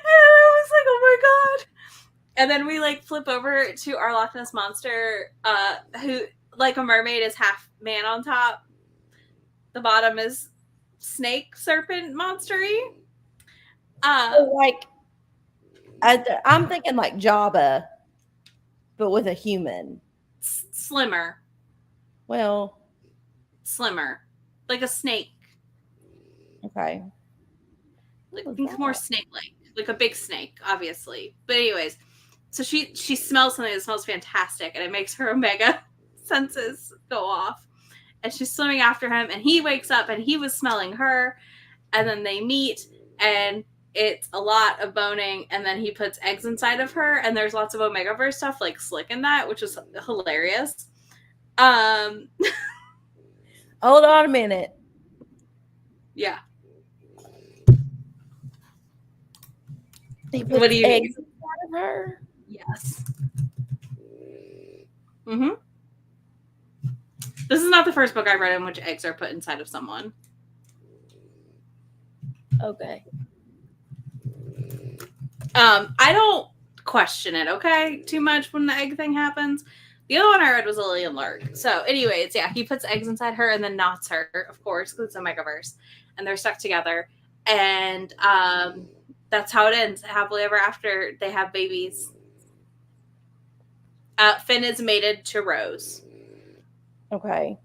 I was like, oh my God. And then we like flip over to our Loch Ness Monster, who, like a mermaid, is half man on top. The bottom is snake serpent monstery. I'm thinking like Jabba, but with a human. Slimmer. Well, slimmer. Like a snake. Okay. Like more snake-like. Like a big snake, obviously. But anyways, so she smells something that smells fantastic, and it makes her Omega senses go off. And she's swimming after him, and he wakes up, and he was smelling her, and then they meet, and it's a lot of boning, and then he puts eggs inside of her, and there's lots of Omegaverse stuff, like Slick in that, which is hilarious. Hold on a minute. Yeah. He What puts do you eggs mean? inside of her. Yes. Mm-hmm. This is not the first book I've read in which eggs are put inside of someone. Okay. I don't question it, okay, too much when the egg thing happens. The other one I read was Lillian Lark. So, anyways, yeah, he puts eggs inside her and then knots her, of course, because it's a megaverse, and they're stuck together. And that's how it ends. Happily ever after, they have babies. Finn is mated to Rose. Okay.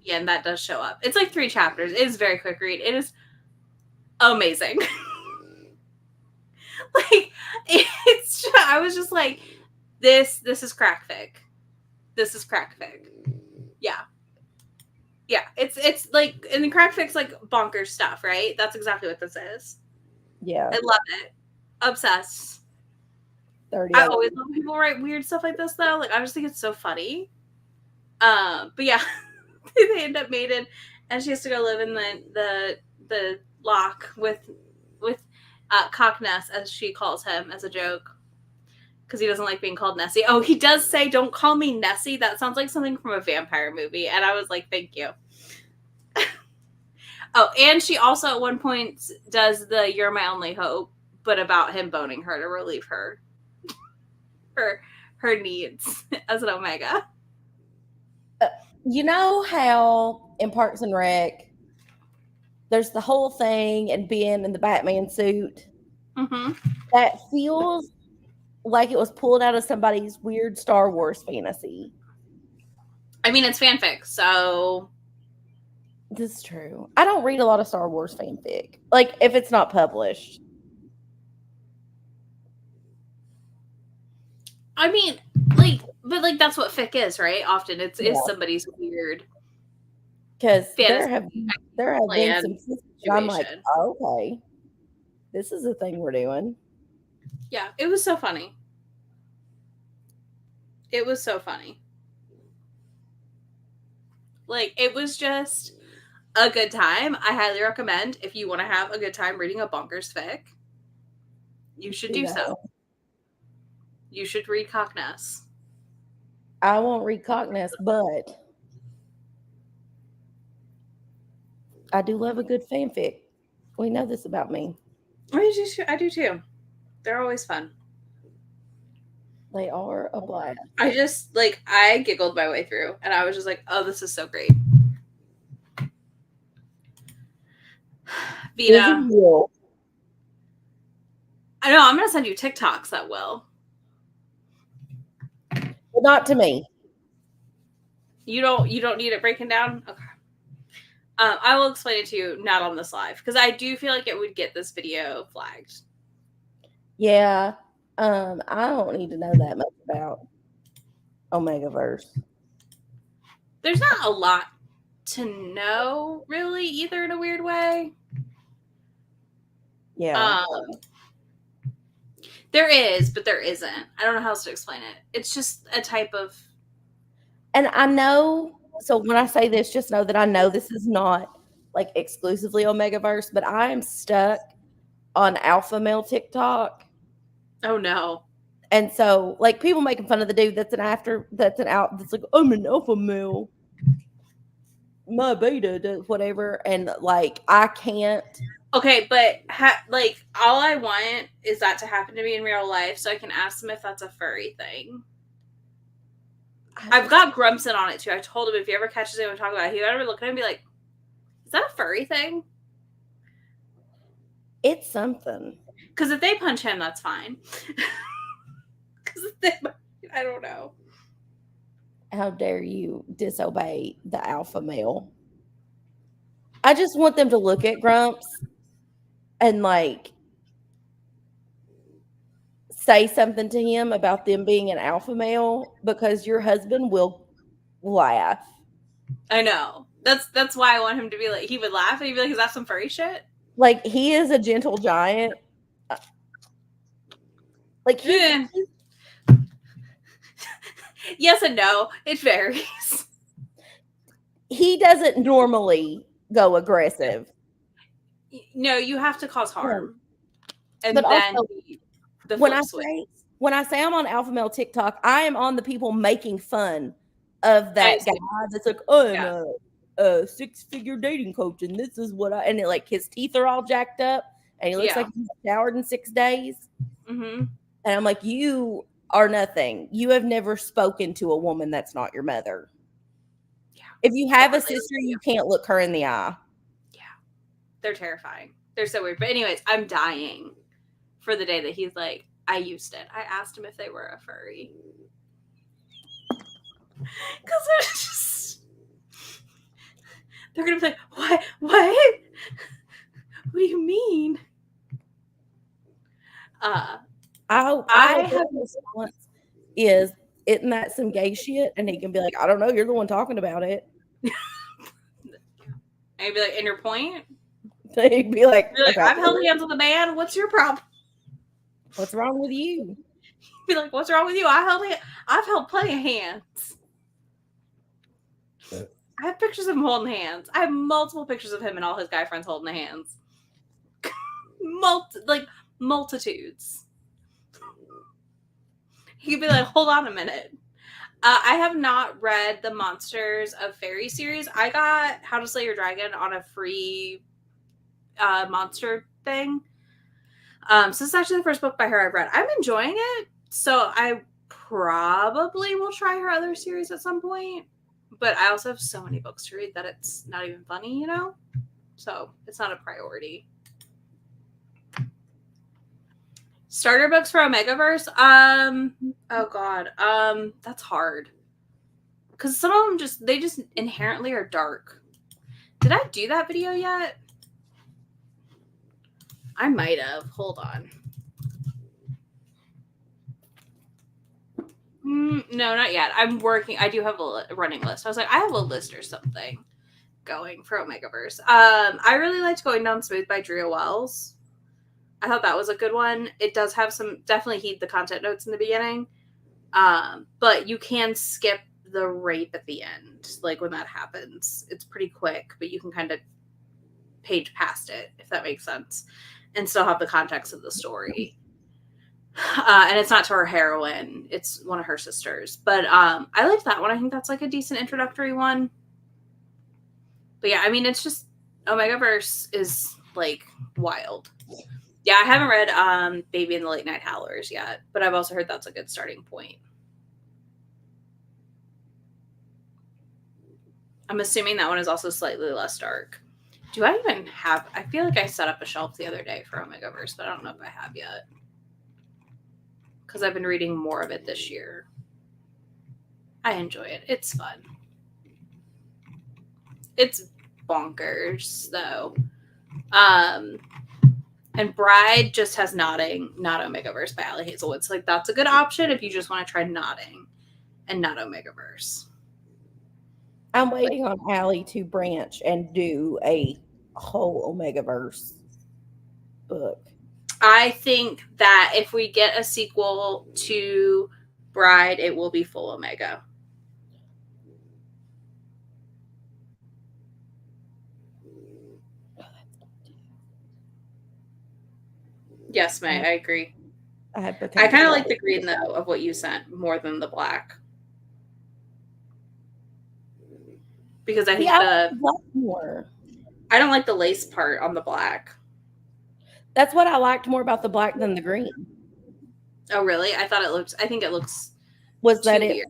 Yeah, and that does show up. It's like 3 chapters. It is a very quick read. It is amazing. Like, it's just, I was just like, this is crack fic. This is crack fic. Yeah. Yeah. It's like, and the crack fic's like bonkers stuff, right? That's exactly what this is. Yeah. I love it. Obsessed. 30. I always love when people write weird stuff like this though. Like, I just think it's so funny. But yeah, they end up mated, and she has to go live in the lock with Cockness, as she calls him, as a joke, because he doesn't like being called Nessie. Oh, he does say, "Don't call me Nessie." That sounds like something from a vampire movie, and I was like, "Thank you." Oh, and she also at one point does the "You're my only hope," but about him boning her to relieve her needs as an Omega. You know how in Parks and Rec, there's the whole thing and Ben in the Batman suit? Mm-hmm. That feels like it was pulled out of somebody's weird Star Wars fantasy. I mean, it's fanfic, so This is true. I don't read a lot of Star Wars fanfic. Like, if it's not published. I mean, like, but like that's what fic is, right? Often it's Yeah. is somebody's weird Because fantasy there have been plan some situations I'm like, situation. oh, okay, this is a thing we're doing. Yeah, it was so funny. It was so funny. Like, it was just a good time. I highly recommend, if you want to have a good time reading a bonkers fic, you should do so. You should read Cockness. I won't read Cockness, but I do love a good fanfic. We know this about me. I do too. They're always fun. They are a blast. I just, like, I giggled my way through, and I was just like, oh, this is so great. Vita. I know, I'm going to send you TikToks that will. But not to me. You don't need it breaking down? Okay. I will explain it to you, not on this live, because I do feel like it would get this video flagged. Yeah. I don't need to know that much about Omegaverse. There's not a lot to know, really, either, in a weird way. Yeah. There is, but there isn't. I don't know how else to explain it. It's just a type of... And I know, so when I say this, just know that I know this is not like exclusively Omegaverse, but I am stuck on alpha male TikTok. Oh no. And so like people making fun of the dude that's like, I'm an alpha male. My beta does whatever. And like I can't. Okay, but like all I want is that to happen to me in real life so I can ask them if that's a furry thing. I've got Grumpson on it too. I told him if he ever catches anyone talking about it, he would ever look at him and be like, is that a furry thing? It's something. Because if they punch him, that's fine. I don't know. How dare you disobey the alpha male? I just want them to look at Grumps and like say something to him about them being an alpha male, because your husband will laugh. I know. That's why I want him to be like, he would laugh and he'd be like, is that some furry shit? Like, he is a gentle giant. Like, Yes and no. It varies. he doesn't normally go aggressive. No, you have to cause harm. And But then also, the when flip I switch. say I'm on Alpha Male TikTok, I am on the people making fun of that guy that's like, I'm a six-figure dating coach, and this is what and it, like his teeth are all jacked up, and he looks like he's showered in 6 days. Mm-hmm. And I'm like, you are nothing. You have never spoken to a woman that's not your mother. Yeah. If you have a sister, you can't look her in the eye. Yeah. They're terrifying. They're so weird. But anyways, I'm dying for the day that he's like, I used it. I asked him if they were a furry. Because they're going to be like, what? What? What do you mean? I have a response is, isn't that some gay shit? And he can be like, I don't know, you're the one talking about it. And he'd be like, and your point? He'd be like, okay, I've held hands with a man. What's your problem? What's wrong with you? Be like, what's wrong with you? I've held plenty of hands. I have pictures of him holding hands. I have multiple pictures of him and all his guy friends holding hands. Multitudes. He'd be like, hold on a minute. I have not read the Monsters of Fairy series. I got How to Slay Your Dragon on a free monster thing. So this is actually the first book by her I've read. I'm enjoying it. So I probably will try her other series at some point. But I also have so many books to read that it's not even funny, you know? So it's not a priority. Starter books for Omegaverse? Oh god. That's hard. Because some of them they just inherently are dark. Did I do that video yet? I might have. Hold on. No, not yet. I'm working. I do have a running list. I was like, I have a list or something going for Omegaverse. I really liked Going Down Smooth by Drea Wells. I thought that was a good one. It does have some, definitely heed the content notes in the beginning. But you can skip the rape at the end. Like when that happens, it's pretty quick, but you can kind of page past it, if that makes sense, and still have the context of the story. And it's not to her heroine. It's one of her sisters. But I liked that one. I think that's like a decent introductory one. But yeah, I mean, it's just Omegaverse is like wild. Yeah, I haven't read Baby and the Late Night Howlers yet, but I've also heard that's a good starting point. I'm assuming that one is also slightly less dark. Do I even have... I feel like I set up a shelf the other day for Omegaverse, but I don't know if I have yet. Because I've been reading more of it this year. I enjoy it. It's fun. It's bonkers, though. And Bride just has Nodding, not Omegaverse by Allie Hazelwood. Like, that's a good option if you just want to try Nodding and not Omegaverse. I'm waiting on Allie to branch and do a whole Omegaverse book. I think that if we get a sequel to Bride, it will be full Omega. Yes, May, I agree. I kind of like the green, though, of what you sent more than the black. Because I think I don't like the lace part on the black. That's what I liked more about the black than the green. Oh, really? I think it looks was that it weird.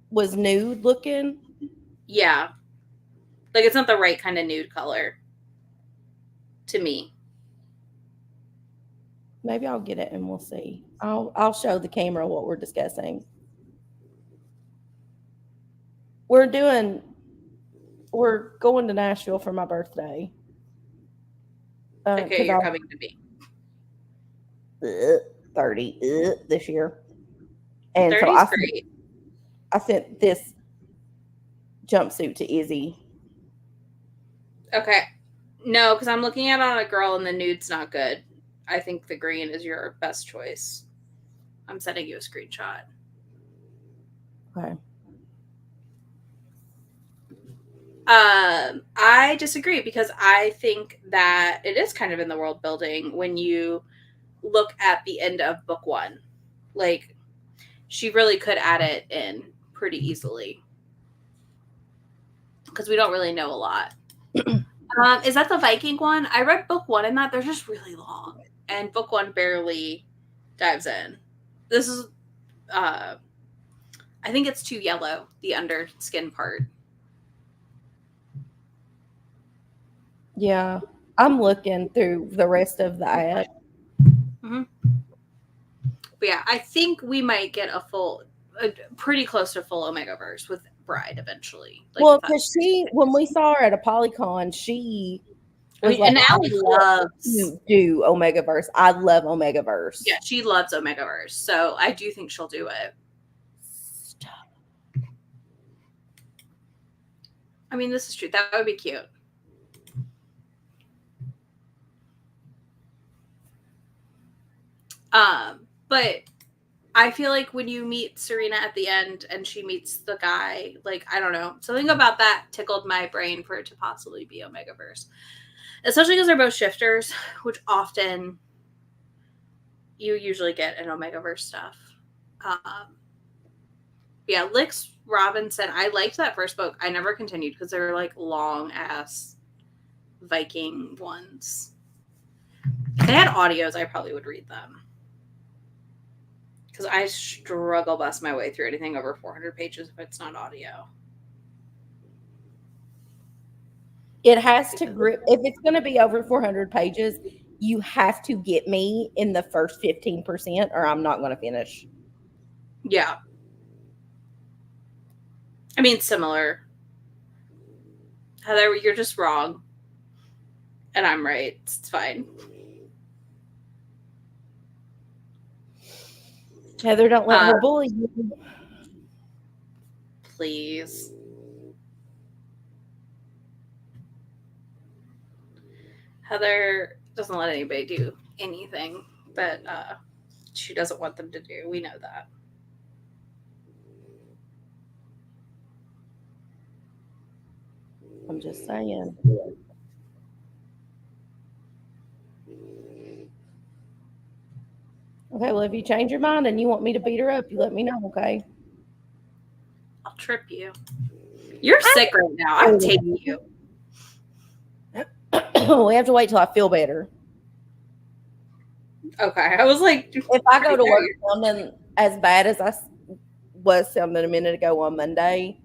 Was nude looking? Yeah. Like, it's not the right kind of nude color to me. Maybe I'll get it and we'll see. I'll show the camera what we're discussing. We're going to Nashville for my birthday. Okay, you're coming to me. 30 this year. And 30's so great. I sent this jumpsuit to Izzy. Okay. No, because I'm looking at it on a girl and the nude's not good. I think the green is your best choice. I'm sending you a screenshot. Okay. I disagree because I think that it is kind of in the world building when you look at the end of book 1. Like, she really could add it in pretty easily because we don't really know a lot. Is that the Viking one? I read book 1 in that. They're just really long, and book 1 barely dives in. This is, I think it's too yellow, the under skin part. Yeah, I'm looking through the rest of the ad. Mm-hmm. But yeah, I think we might get pretty close to full Omegaverse with Bride eventually. Like, well, because when we saw her at a Polycon, she was and Allie loves to do Omegaverse. I love Omegaverse. Yeah, she loves Omegaverse, so I do think she'll do it. Stop. I mean, this is true. That would be cute. But I feel like when you meet Serena at the end and she meets the guy, like, I don't know, something about that tickled my brain for it to possibly be Omegaverse. Especially because they're both shifters, which often you usually get in Omegaverse stuff. Yeah, Lix Robinson, I liked that first book. I never continued because they're like long ass Viking ones. If they had audios, I probably would read them. Because I struggle bust my way through anything over 400 pages if it's not audio. It has to grip. If it's going to be over 400 pages, you have to get me in the first 15% or I'm not going to finish. Yeah. I mean, similar. Heather, you're just wrong. And I'm right. It's fine. Heather, don't let her bully you. Please. Heather doesn't let anybody do anything that she doesn't want them to do. We know that. I'm just saying. Okay, well, if you change your mind and you want me to beat her up, you let me know, okay? I'll trip you. You're sick right now. I'm taking you. We have to wait till I feel better. Okay. I was like, if I go to work sounding as bad as I was sounding a minute ago on Monday,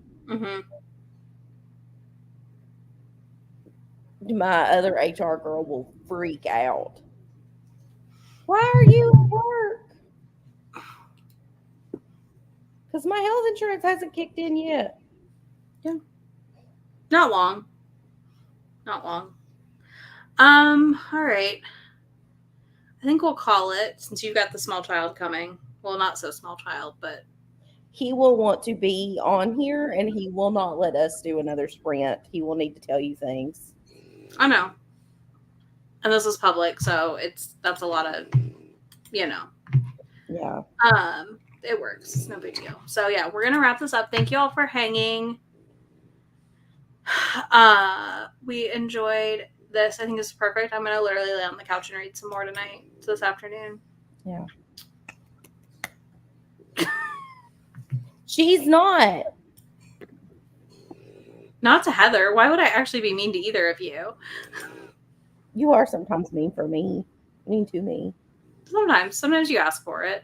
my other HR girl will freak out. Why are you at work? Because my health insurance hasn't kicked in yet. Yeah. Not long. All right. I think we'll call it since you've got the small child coming. Well, not so small child, but he will want to be on here and he will not let us do another sprint. He will need to tell you things. I know. And this is public, so that's a lot of, Yeah. It works. It's no big deal. So yeah, we're gonna wrap this up. Thank you all for hanging. We enjoyed this. I think this is perfect. I'm gonna literally lay on the couch and read some more tonight. This afternoon. Yeah. She's not. Not to Heather. Why would I actually be mean to either of you? You are sometimes mean for me. Mean to me. Sometimes you ask for it.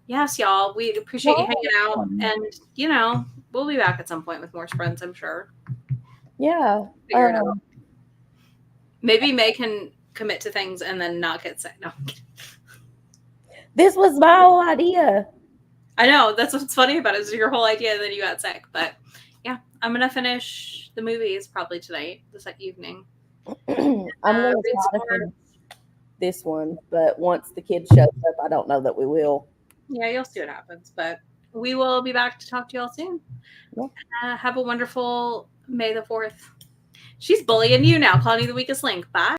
Yes, y'all. We appreciate you hanging out. And, we'll be back at some point with more sprints, I'm sure. Yeah. Figure it out. Maybe Mae can commit to things and then not get sick. No. This was my whole idea. I know. That's what's funny about it is your whole idea and then you got sick. But yeah, I'm going to finish the movies probably tonight, this evening. I'm going to try to finish this one, but once the kid shows up, I don't know that we will. Yeah, you'll see what happens. But we will be back to talk to you all soon. Yeah. Have a wonderful May the 4th. She's bullying you now, calling you the weakest link. Bye.